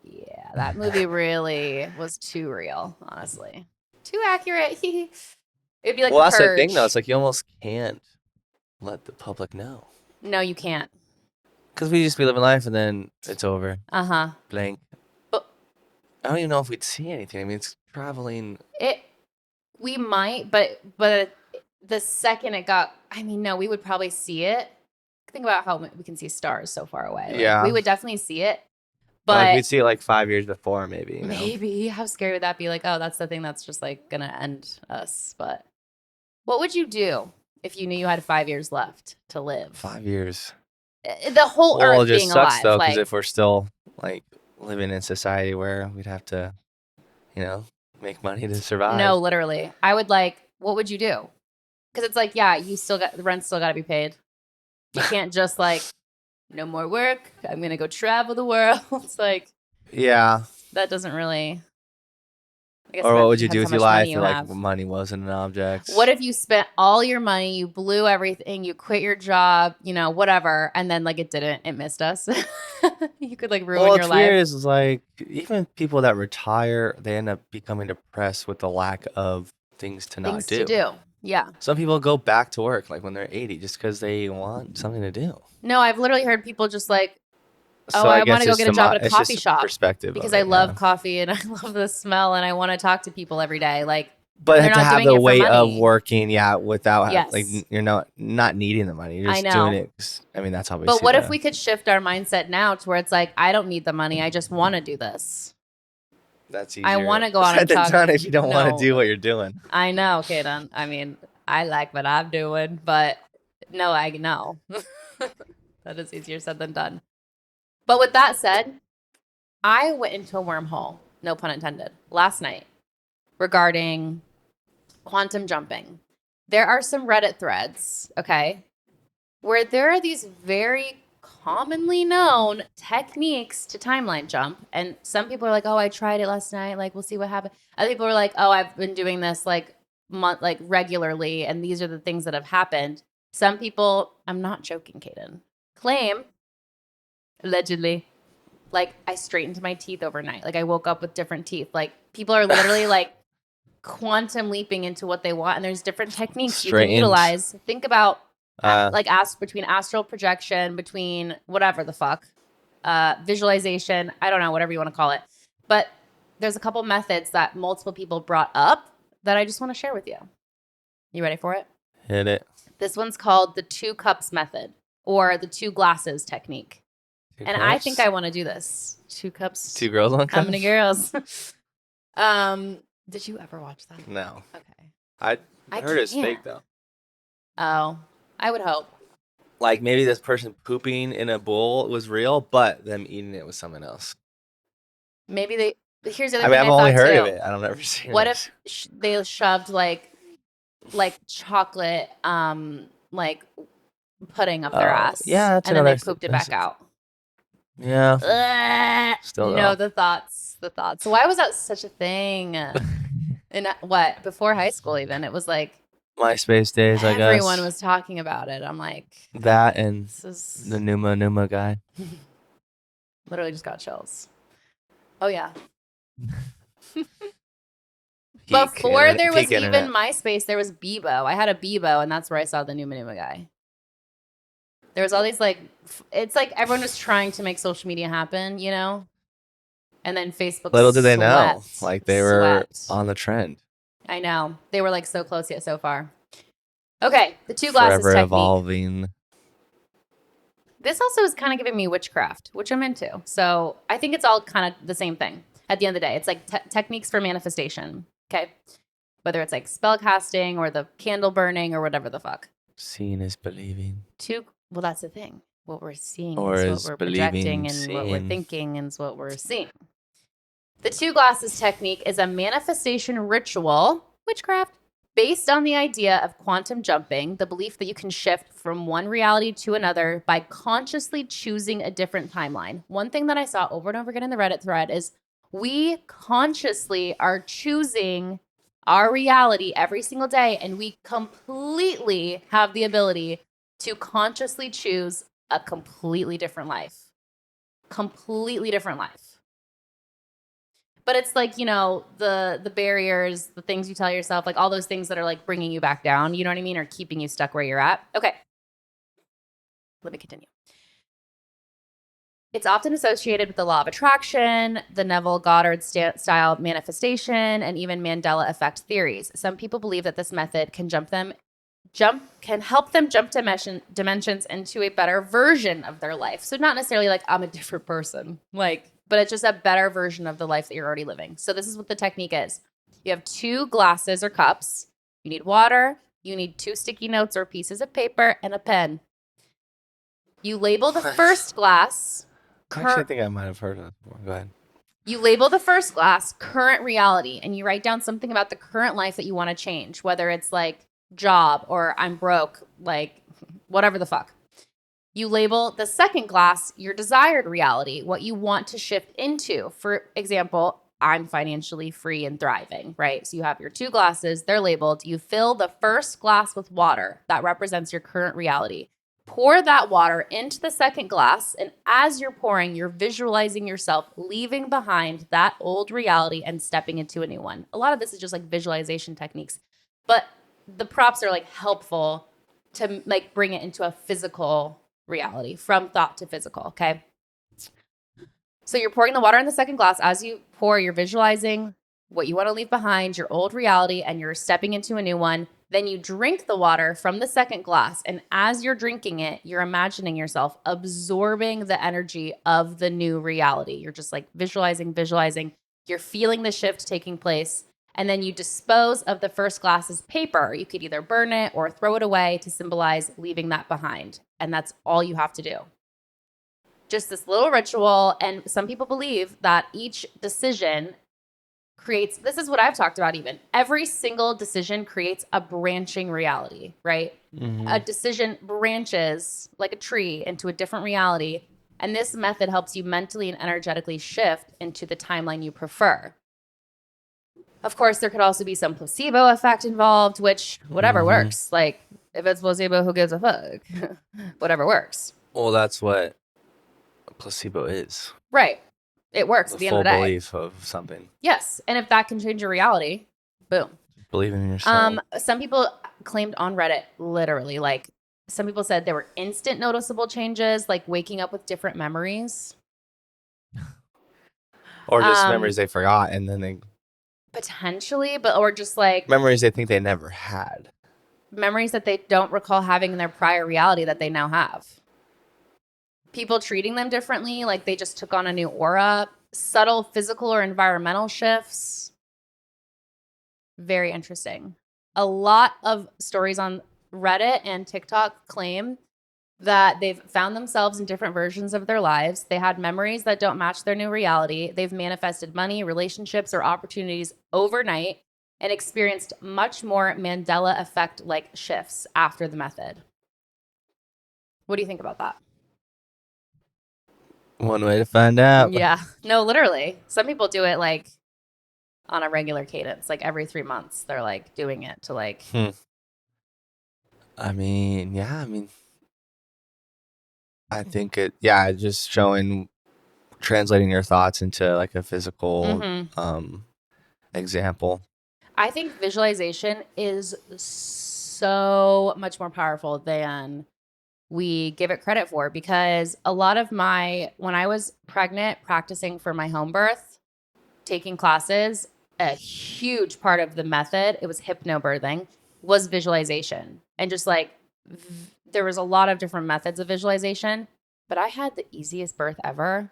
yeah, that movie really was too real, honestly. Too accurate. It'd be like, well, that's the thing, though. It's like you almost can't let the public know. No, you can't. Because we just be living life and then it's over. Uh-huh. Blank. But I don't even know if we'd see anything. I mean, it's traveling. We might, but the second it got, I mean, no, we would probably see it. Think about how we can see stars so far away. Like, yeah. We would definitely see it. But like we'd see it like 5 years before, maybe. You know? Maybe. How scary would that be? Like, oh, that's the thing that's just like going to end us. But what would you do if you knew you had 5 years left to live? 5 years. The whole earth it just being sucks, alive. Though, because if we're still like living in society where we'd have to, you know, make money to survive. No, literally. I would like, what would you do? Because it's like, yeah, the rent's still got to be paid. You can't just like, no more work. I'm going to go travel the world. It's like, yeah, that doesn't really. Or what would you do with your life if like money wasn't an object? What if you spent all your money, you blew everything, you quit your job, you know, whatever, and then like it missed us? You could like ruin your life. Well, what's weird is like even people that retire, they end up becoming depressed with the lack of things to do. Yeah. Some people go back to work like when they're 80 just because they want something to do. No, I've literally heard people just like, oh, I want to go get a job at a coffee shop perspective because I love coffee and I love the smell and I want to talk to people every day. Like, but to have the weight of working, without like you're not needing the money. You're just doing it. I mean, that's how we. But what if we could shift our mindset now to where it's like, I don't need the money. I just want to do this. That's easier. I want to go on and talk. Done if you don't want to do what you're doing. I know, Kaden. I mean, I like what I'm doing, but no, I know. That is easier said than done. But with that said, I went into a wormhole, no pun intended, last night regarding quantum jumping. There are some Reddit threads, okay, where there are these very commonly known techniques to timeline jump. And some people are like, oh, I tried it last night. Like, we'll see what happens. Other people are like, oh, I've been doing this like regularly. And these are the things that have happened. Some people, I'm not joking, Kaden, claim, allegedly, like I straightened my teeth overnight. Like I woke up with different teeth. Like people are literally like quantum leaping into what they want. And there's different techniques you can utilize. Think about between astral projection, between whatever the fuck. visualization. I don't know, whatever you want to call it. But there's a couple methods that multiple people brought up that I just want to share with you. You ready for it? Hit it. This one's called the 2 cups method or the 2 glasses technique. Two And cups? I think I want to do this. 2 cups. 2 girls, 1 cup? How many girls? Did you ever watch that? No. Okay. I heard it's fake though. Oh, I would hope. Like maybe this person pooping in a bowl was real, but them eating it was someone else. Maybe they. Here's the other I mean, thing I've only heard too. of it. I don't ever see it. What if they shoved like chocolate, like pudding up their ass? Yeah, that's and then another. they pooped it back out. Yeah. Ugh, Still you no. know the thoughts. So why was that such a thing? And what before high school even? It was like MySpace days, I guess. everyone was talking about it. I'm like that and this is the Numa guy. literally just got chills. Oh yeah. Before there was even MySpace, there was Bebo. I had a Bebo, and that's where I saw the Numa guy. There was all these like, it's like everyone was trying to make social media happen, you know? And then Facebook. Little did they know, like they were on the trend. I know. They were like so close yet so far. Okay, the 2 glasses Forever technique. evolving. This also is kind of giving me witchcraft, which I'm into. So I think it's all kind of the same thing. At the end of the day, it's like techniques for manifestation. Okay, whether it's like spell casting or the candle burning or whatever the fuck. Seeing is believing. Well, that's the thing. What we're seeing is what we're believing, projecting, and seeing. what we're thinking is what we're seeing. The 2 glasses technique is a manifestation ritual, witchcraft, based on the idea of quantum jumping, the belief that you can shift from one reality to another by consciously choosing a different timeline. One thing that I saw over and over again in the Reddit thread is we consciously are choosing our reality every single day, and we completely have the ability to consciously choose a completely different life. Completely different life. But it's like, you know, the barriers, the things you tell yourself, like all those things that are like bringing you back down, you know what I mean? Or keeping you stuck where you're at. Okay. Let me continue. It's often associated with the law of attraction, the Neville Goddard style manifestation, and even Mandela Effect theories. Some people believe that this method can help them jump dimensions into a better version of their life. So not necessarily like I'm a different person, but it's just a better version of the life that you're already living. So this is what the technique is. You have 2 glasses or cups. You need water. You need 2 sticky notes or pieces of paper and a pen. You label the first glass. Actually, I think I might have heard of it before. Go ahead. You label the first glass current reality, and you write down something about the current life that you want to change, whether it's like job or I'm broke, like whatever the fuck. You label the second glass your desired reality, what you want to shift into. For example, I'm financially free and thriving, right? So you have your 2 glasses, they're labeled. You fill the first glass with water that represents your current reality. Pour that water into the second glass, and as you're pouring, you're visualizing yourself leaving behind that old reality and stepping into a new one. A lot of this is just like visualization techniques, but the props are like helpful to like bring it into a physical reality, from thought to physical, okay? So you're pouring the water in the second glass. As you pour, you're visualizing what you want to leave behind, your old reality, and you're stepping into a new one. Then you drink the water from the second glass. And as you're drinking it, you're imagining yourself absorbing the energy of the new reality. You're just like visualizing. You're feeling the shift taking place. And then you dispose of the first glass's paper. You could either burn it or throw it away to symbolize leaving that behind. And that's all you have to do. Just this little ritual. And some people believe that each decision creates, this is what I've talked about even, every single decision creates a branching reality, right? Mm-hmm. A decision branches like a tree into a different reality. And this method helps you mentally and energetically shift into the timeline you prefer. Of course, there could also be some placebo effect involved, which whatever works. Like, if it's placebo, who gives a fuck? Whatever works. Well, that's what a placebo is. Right. It works at the end of the day. Full belief of something. Yes. And if that can change your reality, boom. Believing in yourself. Some people claimed on Reddit, literally, like, some people said there were instant noticeable changes, like waking up with different memories. Or just Um, memories they forgot, and then they Potentially, but or just like memories they think they never had. memories that they don't recall having in their prior reality that they now have. People treating them differently, like they just took on a new aura, subtle physical or environmental shifts. Very interesting. A lot of stories on Reddit and TikTok claim that they've found themselves in different versions of their lives. They had memories that don't match their new reality. They've manifested money, relationships, or opportunities overnight and experienced much more Mandela Effect like shifts after the method. What do you think about that? One way to find out. Yeah. No, literally. Some people do it like on a regular cadence, like every 3 months. They're like doing it to like. Hmm. I mean, yeah. I mean, I think just showing, translating your thoughts into like a physical Mm-hmm. example. I think visualization is so much more powerful than we give it credit for because a lot of when I was pregnant, practicing for my home birth, taking classes, a huge part of the method, it was hypnobirthing, was visualization. And just like there was a lot of different methods of visualization, but I had the easiest birth ever.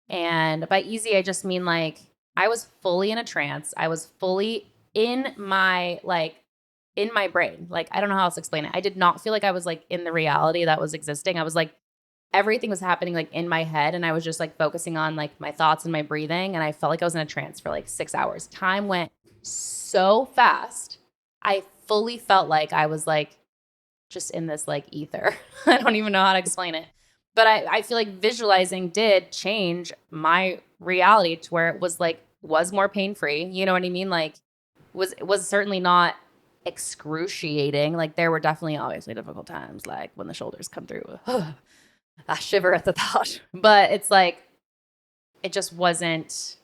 And by easy, I just mean like I was fully in a trance. I was fully in my brain. Like I don't know how else to explain it. I did not feel like I was like in the reality that was existing. I was like everything was happening like in my head and I was just like focusing on like my thoughts and my breathing and I felt like I was in a trance for like 6 hours. Time went so fast. I fully felt like I was like just in this like ether. I don't even know how to explain it. But I feel like visualizing did change my reality to where it was more pain free. You know what I mean? Like was certainly not excruciating. Like there were definitely obviously difficult times, like when the shoulders come through. I shiver at the thought. But it's like it just wasn't,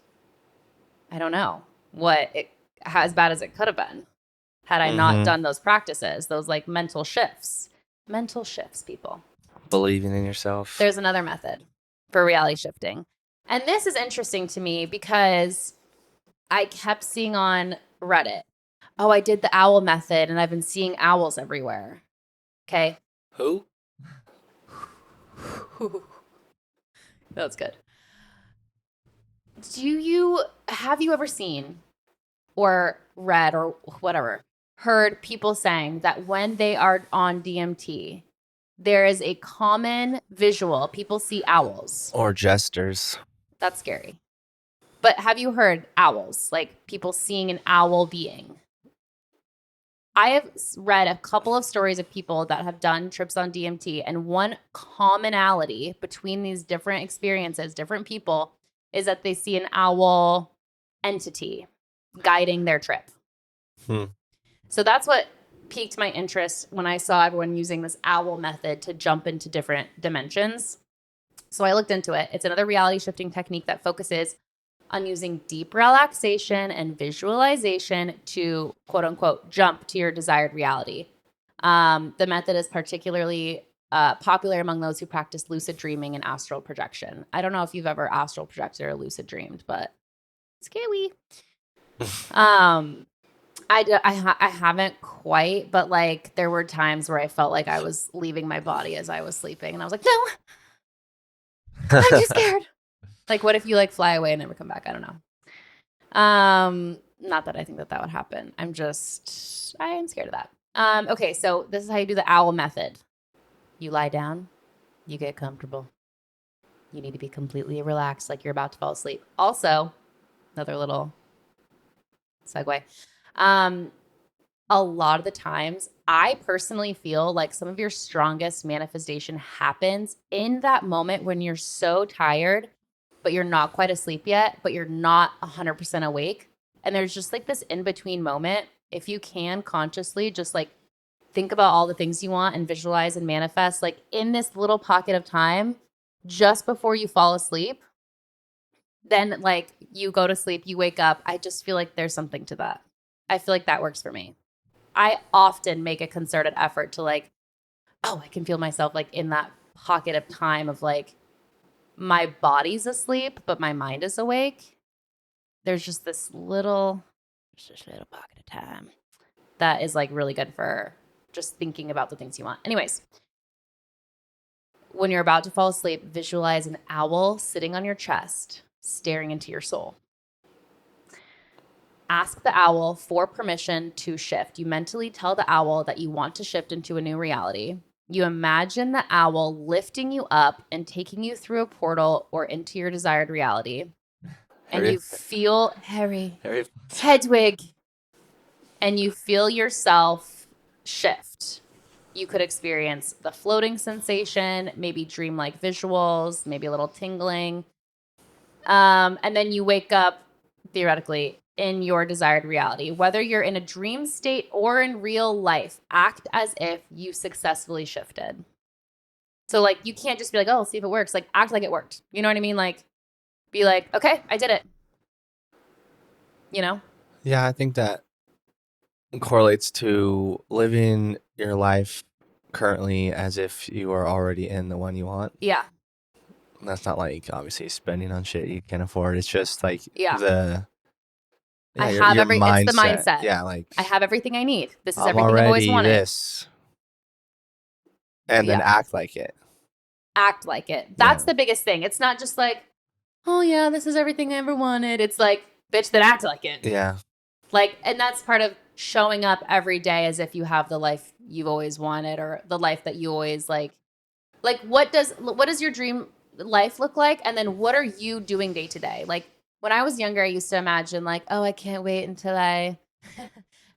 I don't know, what it as bad as it could have been had I not Mm-hmm. done those practices, those like mental shifts. Mental shifts, people. Believing in yourself. There's another method for reality shifting. And this is interesting to me because I kept seeing on Reddit, oh, I did the owl method and I've been seeing owls everywhere. Okay. Who? That's good. Have you ever seen or read or whatever, heard people saying that when they are on DMT, there is a common visual. People see owls. Or jesters. That's scary. But have you heard owls? Like people seeing an owl being? I have read a couple of stories of people that have done trips on DMT, and one commonality between these different experiences, different people, is that they see an owl entity guiding their trip. Hmm. So that's what piqued my interest when I saw everyone using this owl method to jump into different dimensions. So I looked into it. It's another reality shifting technique that focuses on using deep relaxation and visualization to quote unquote jump to your desired reality. The method is particularly popular among those who practice lucid dreaming and astral projection. I don't know if you've ever astral projected or lucid dreamed, but scary. um, I haven't quite, but like there were times where I felt like I was leaving my body as I was sleeping, and I was like, no, I'm too scared. Like, what if you like fly away and never come back? I don't know. Not that I think that that would happen. I am scared of that. Okay, so this is how you do the owl method. You lie down, you get comfortable. You need to be completely relaxed, like you're about to fall asleep. Also, another little segue. Um, a lot of the times, I personally feel like some of your strongest manifestation happens in that moment when you're so tired, but you're not quite asleep yet, but you're not 100% awake. And there's just like this in between moment. If you can consciously just like think about all the things you want and visualize and manifest, like in this little pocket of time just before you fall asleep, then like you go to sleep, you wake up. I just feel like there's something to that. I feel like that works for me. I often make a concerted effort to like, oh, I can feel myself like in that pocket of time of like my body's asleep, but my mind is awake, there's just this little pocket of time that is like really good for just thinking about the things you want. Anyways, when you're about to fall asleep, visualize an owl sitting on your chest, staring into your soul. Ask the owl for permission to shift. You mentally tell the owl that you want to shift into a new reality. You imagine the owl lifting you up and taking you through a portal or into your desired reality. And you feel Hedwig, and you feel yourself shift. You could experience the floating sensation, maybe dreamlike visuals, maybe a little tingling. And then you wake up, theoretically, in your desired reality. Whether you're in a dream state or in real life, act as if you successfully shifted. So, like, you can't just be like, oh, see if it works. Like, act like it worked. You know what I mean? Like, be like, okay, I did it. You know? Yeah, I think that correlates to living your life currently as if you are already in the one you want. Yeah. That's not like obviously spending on shit you can't afford. It's just like Yeah. your mindset. It's the mindset. Yeah, like I have everything I need. This is I'm everything I've always wanted. This. And then act like it. Act like it. That's the biggest thing. It's not just like, oh yeah, this is everything I ever wanted. It's like, bitch, then act like it. Yeah. Like, and that's part of showing up every day as if you have the life you've always wanted, or the life that you always like what does your dream life look like? And then what are you doing day to day? Like, when I was younger, I used to imagine like, oh, I can't wait until I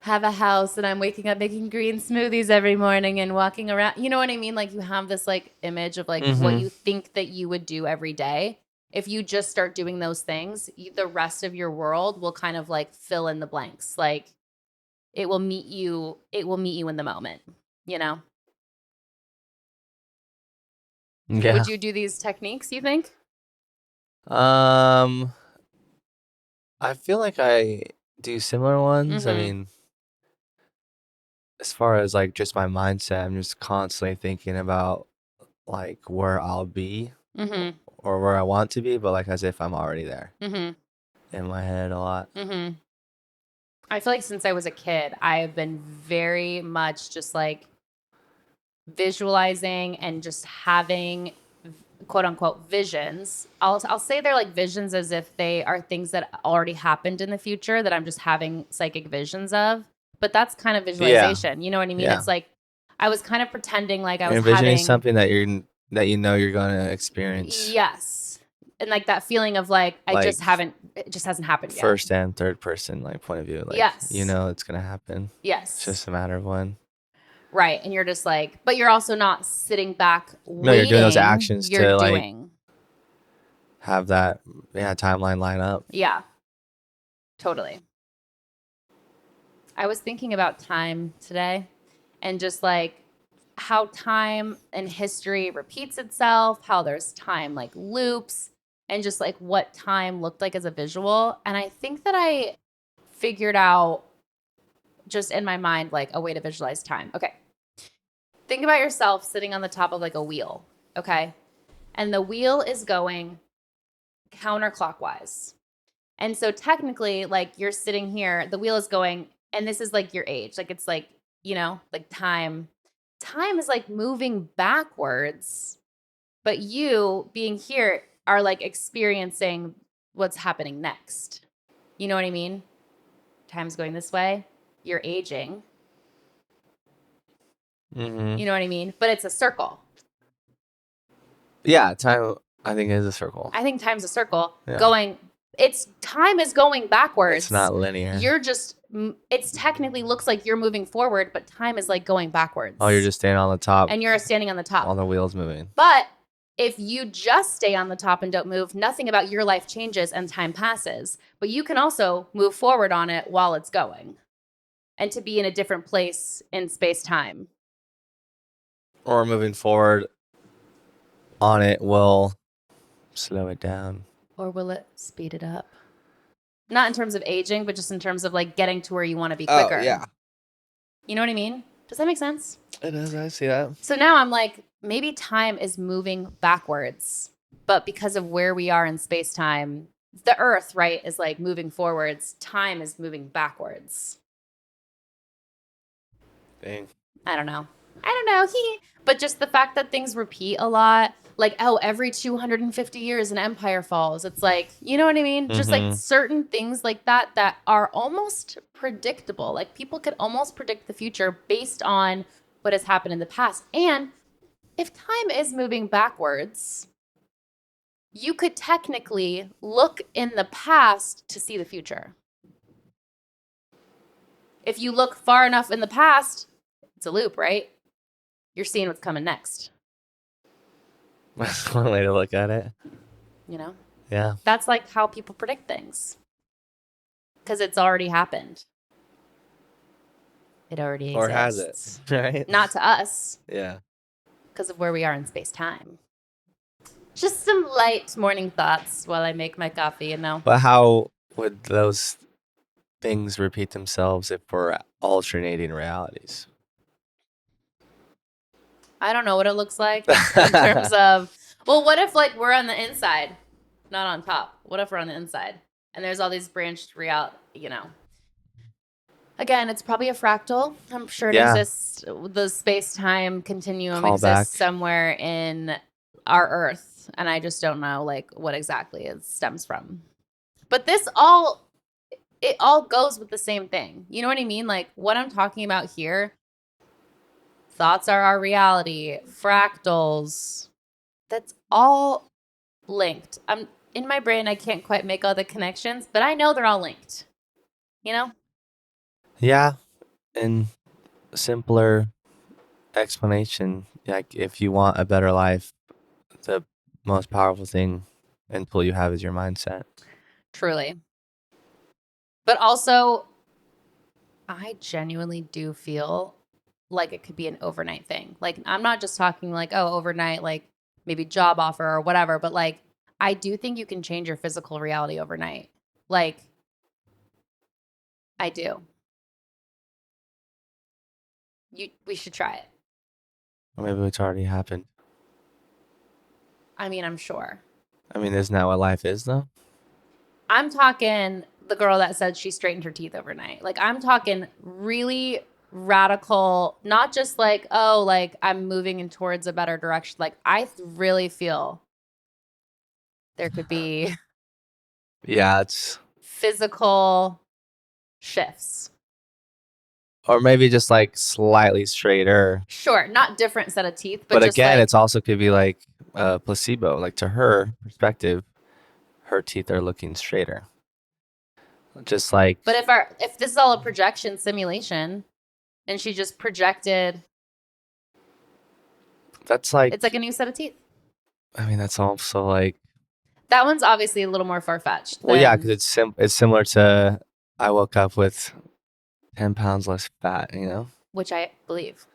have a house and I'm waking up making green smoothies every morning and walking around. You know what I mean? Like, you have this like image of like what you think that you would do every day. If you just start doing those things, the rest of your world will kind of like fill in the blanks. Like, it will meet you in the moment, you know? Yeah. Would you do these techniques, you think? I feel like I do similar ones. I mean, as far as like just my mindset, I'm just constantly thinking about like where I'll be or where I want to be, but like as if I'm already there in my head a lot. I feel like since I was a kid, I have been very much just like visualizing and just having quote unquote visions. I'll say they're like visions as if they are things that already happened in the future that I'm just having psychic visions of. But that's kind of visualization. You know what I mean? Yeah. It's like I was kind of pretending like I was envisioning something that you're going to experience. Yes. And like that feeling of like I just haven't, it just hasn't happened yet. First and third person like point of view. Like, yes. You know it's gonna happen. Yes. It's just a matter of when. Right. And you're just like, but you're also not sitting back waiting. No, you're doing those actions to like have that timeline line up. Yeah. Totally. I was thinking about time today and just like how time and history repeats itself, how there's time like loops, and just like what time looked like as a visual. And I think that I figured out just in my mind like a way to visualize time. Okay. Think about yourself sitting on the top of like a wheel, okay? And the wheel is going counterclockwise. And so technically, like you're sitting here, the wheel is going, and this is like your age. Like it's like, you know, like time. Time is like moving backwards, but you being here are like experiencing what's happening next. You know what I mean? Time's going this way. You're aging. You know what I mean? But it's a circle. Yeah, time I think is a circle. I think time's a circle going. Time is going backwards. It's not linear. You're just. It's technically looks like you're moving forward, but time is like going backwards. Oh, you're just standing on the top. And you're standing on the top. All the wheels moving. But if you just stay on the top and don't move, nothing about your life changes and time passes. But you can also move forward on it while it's going, and to be in a different place in space-time. Or moving forward on it will slow it down. Or will it speed it up? Not in terms of aging, but just in terms of like getting to where you want to be quicker. Oh, yeah. You know what I mean? Does that make sense? It does. I see that. So now I'm like, maybe time is moving backwards. But because of where we are in space-time, the Earth, right, is like moving forwards. Time is moving backwards. Dang. I don't know. But just the fact that things repeat a lot, like, oh, every 250 years an empire falls. It's like, you know what I mean? Just like certain things like that are almost predictable. Like people could almost predict the future based on what has happened in the past. And if time is moving backwards, you could technically look in the past to see the future. If you look far enough in the past, it's a loop, right? You're seeing what's coming next. That's one way to look at it. You know? Yeah. That's like how people predict things. Because it's already happened. It already exists. Or has it? Right? Not to us. Yeah. Because of where we are in space-time. Just some light morning thoughts while I make my coffee, you know? But how would those things repeat themselves if we're alternating realities? I don't know what it looks like in terms of, well, what if like we're on the inside, not on top? What if we're on the inside and there's all these branched you know? Again, it's probably a fractal. I'm sure it exists. The space-time continuum exists somewhere in our Earth, and I just don't know like what exactly it stems from. But it all goes with the same thing. You know what I mean? Like what I'm talking about here. Thoughts are our reality. Fractals. That's all linked. I'm in my brain. I can't quite make all the connections, but I know they're all linked. You know? Yeah. And simpler explanation. Like if you want a better life, the most powerful thing and tool you have is your mindset. Truly. But also, I genuinely do feel like it could be an overnight thing. Like I'm not just talking like, oh, overnight, like maybe job offer or whatever, but like I do think you can change your physical reality overnight. Like I do. We should try it. Or maybe it's already happened. I mean, I'm sure. I mean, isn't that what life is though? I'm talking the girl that said she straightened her teeth overnight. Like I'm talking really radical, not just like, oh, like I'm moving in towards a better direction. Like I really feel there could be it's physical shifts. Or maybe just like slightly straighter. Sure, not different set of teeth, but just again, like, it's also could be like a placebo. Like to her perspective, her teeth are looking straighter. Just like. But if this is all a projection simulation, and she just projected, that's like. It's like a new set of teeth. I mean, that's also like. That one's obviously a little more far-fetched. Well, yeah, because it's similar to I woke up with 10 pounds less fat, you know? Which I believe.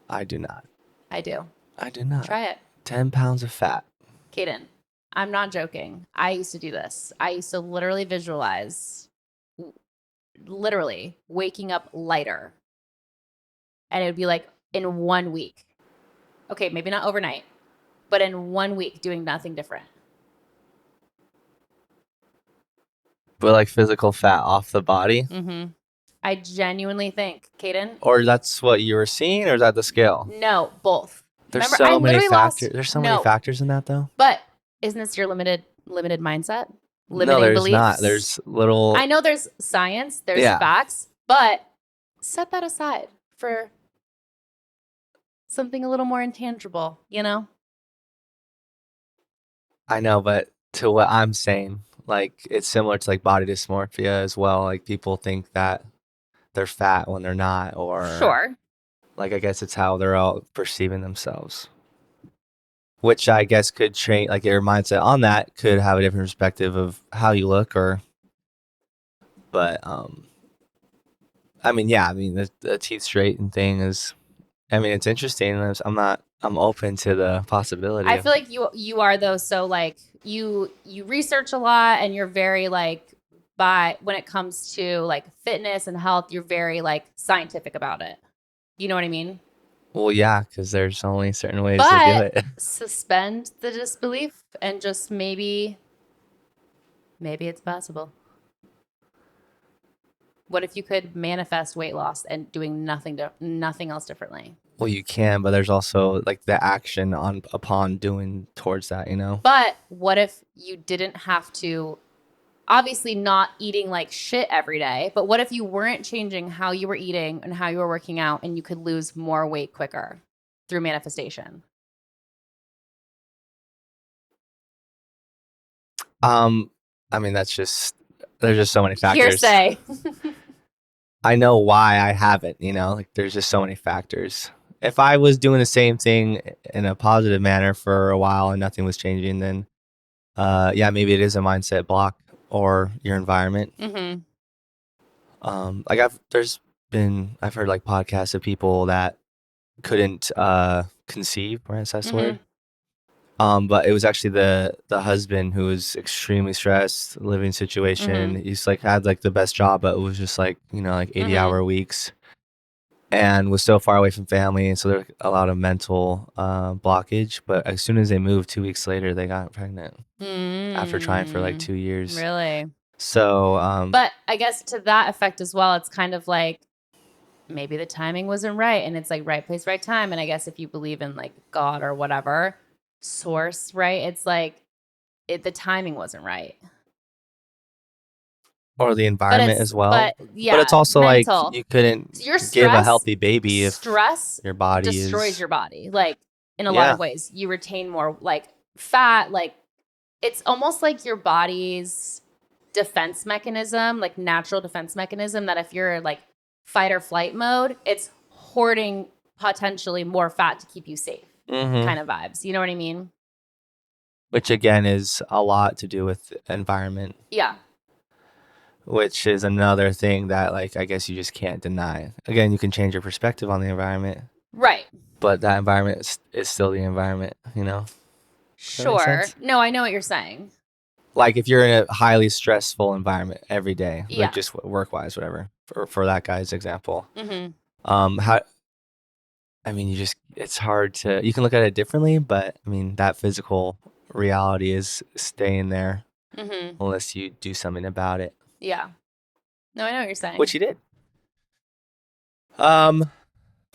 I do not. I do. I do not. Try it. 10 pounds of fat. Kaden, I'm not joking. I used to do this. I used to literally visualize waking up lighter. And it would be like in 1 week. Okay, maybe not overnight, but in 1 week doing nothing different. But like physical fat off the body? Mm-hmm. I genuinely think, Kaden. Or that's what you were seeing, or is that the scale? No, both. There's so many factors. There's so many factors in that, though. But isn't this your limited mindset? No, there's not. There's little. I know there's science, there's facts, but set that aside for something a little more intangible, you know? I know, but to what I'm saying, like it's similar to like body dysmorphia as well. Like people think that they're fat when they're not, or sure. Like I guess it's how they're all perceiving themselves, which I guess could change. Like your mindset on that could have a different perspective of how you look, but I mean, yeah, I mean the teeth straighten thing is, I mean, it's interesting. I'm open to the possibility. I feel like you are though. So like you research a lot and you're very like when it comes to like fitness and health, you're very like scientific about it. You know what I mean? Well, yeah, because there's only certain ways to do But it. suspend the disbelief and just maybe it's possible. What if you could manifest weight loss and doing nothing else differently? Well, you can, but there's also like the action on upon doing towards that, you know? But what if you didn't have to, obviously not eating like shit every day, but what if you weren't changing how you were eating and how you were working out and you could lose more weight quicker through manifestation? Um, I mean, there's just so many factors. Hearsay. I know why I haven't, you know, like there's just so many factors. If I was doing the same thing in a positive manner for a while and nothing was changing, then yeah, maybe it is a mindset block or your environment. Mm-hmm. Like I've heard like podcasts of people that couldn't conceive, right? That's the Mm-hmm. word. But it was actually the husband who was extremely stressed, living Mm-hmm. situation. He's like had like the best job, but it was just like, you know, like 80 Mm-hmm. hour weeks and was so far away from family. And so there was a lot of mental blockage. But as soon as they moved 2 weeks later, they got pregnant after trying for like Mm, 2 years. really? So, But I guess to that effect as well, it's kind of like maybe the timing wasn't right and it's like right place, right time. And I guess if you believe in like God or whatever source, right? It's like the timing wasn't right. or the environment as well. But But it's yeah, also like mental. you couldn't So your give a healthy baby if stress your body destroys is, your body. Like in a lot of yeah. ways, you retain more like fat. Like it's almost like your body's defense mechanism, like natural defense mechanism, that if you're like fight or flight mode, it's hoarding potentially more fat to keep you safe Hmm. kind of vibes. You know what I mean? Which again is a lot to do with environment, Yeah. which is another thing that like I guess you just can't deny. Again, you can change your perspective on the environment, Right. but that environment is still the environment, you know? Does that make Sure. sense? No, I know what you're saying. Like if you're in a highly stressful environment every day, like Yeah. just work wise, whatever, for that guy's example, Mm-hmm. how, I mean, it's hard to, you can look at it differently, but I mean, that physical reality is staying there Mm-hmm. unless you do something about it, Yeah. No, I know what you're which saying. he did. Um,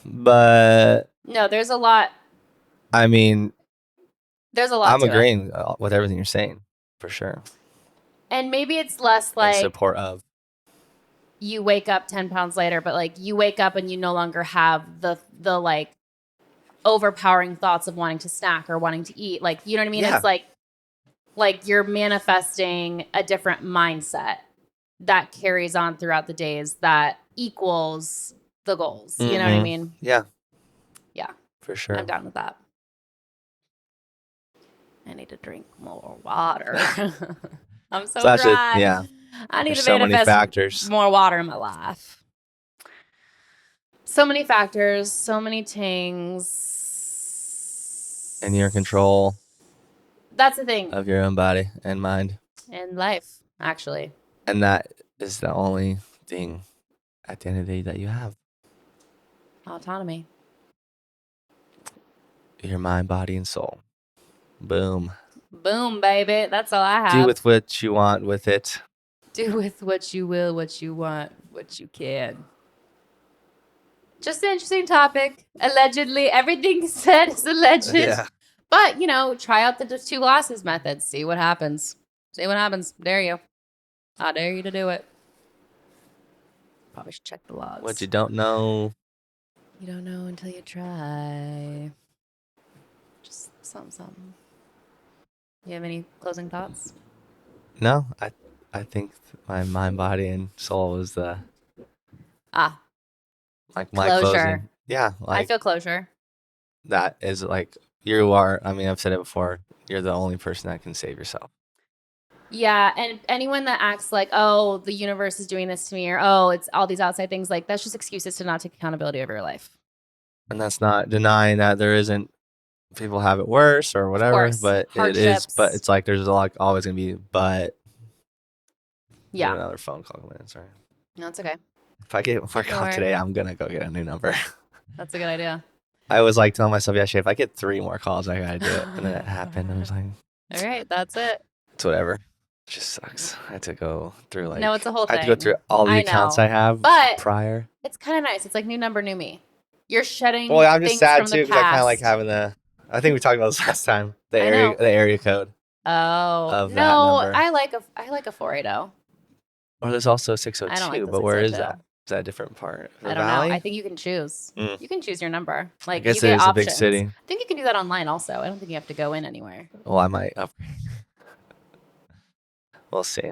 but No, there's a lot. I mean, There's a lot I'm to it. agreeing with everything you're saying for sure And maybe it's less in like support of. you wake up 10 pounds later, but like you wake up and you no longer have the like overpowering thoughts of wanting to snack or wanting to eat. Like, you know what I mean? It's Yeah. like you're manifesting a different mindset that carries on throughout the days that equals the goals. You know what I Mm-hmm. mean? Yeah, Yeah, for I'm sure. down with that. I need to drink more water. I'm So so that's just, dry. yeah, I need there's to so many manifest factors more water in my life. So many factors, so many things. in your control That's the thing of your own body and mind. in life, actually. And that is the only thing at the end of the day that you have, Autonomy. your mind, body, and soul. Boom. Boom, baby. That's all I Do have. with what you want with it. Do with what you will, what you want, what you can. Just an interesting topic. Allegedly, everything said is alleged. Yeah. But, try out the two glasses method. See what happens. See what happens. Dare you. I dare you to do it. Probably should check the What logs. you don't know. You don't know until you try. Just something. You have any closing thoughts? No, I think my mind, body, and soul is the Ah, like my closure. closing. Yeah, I like feel closure. that is like you are. I mean, I've said it before. You're the only person that can save yourself. Yeah, and anyone that acts like, oh, the universe is doing this to me, or oh, it's all these outside things, like that's just excuses to not take accountability over your life. And that's not denying that there isn't people have it worse or Of whatever, course, but it is. But hardships. it's like there's a lot always gonna be. But we have Yeah, another phone call coming in. Sorry. no, it's okay. If I get work Don't out worry. today, I'm gonna go get a new number. That's a good idea. I was like telling myself yesterday, if I get 3 more calls, I gotta do it. And then it happened. I was like, All right, that's it. it's whatever. It just sucks. I had to go through No, it's a whole I had to go through thing. all the I accounts know. I have But prior. it's kind of nice. It's like new number, new me. You're shedding Well, I'm just things sad from the too because I kind of like past. having I think we talked about this last time. The I know. area code Oh of that no, number. I like a 480. Or there's also I 602, don't like the but where is 602. that? Is that a different part of the I don't know. I valley? think you can choose. Mm. You can choose your number. I Like guess you it get is a big options. city. I think you can do that online also. I don't think you have to go in anywhere. Well, I might upgrade. We'll see.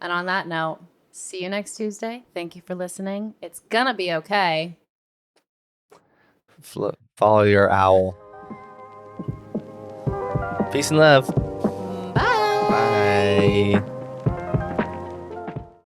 And on that note, see you next Tuesday. Thank you for listening. It's gonna be okay. Follow your owl. Peace and love. Bye. Bye.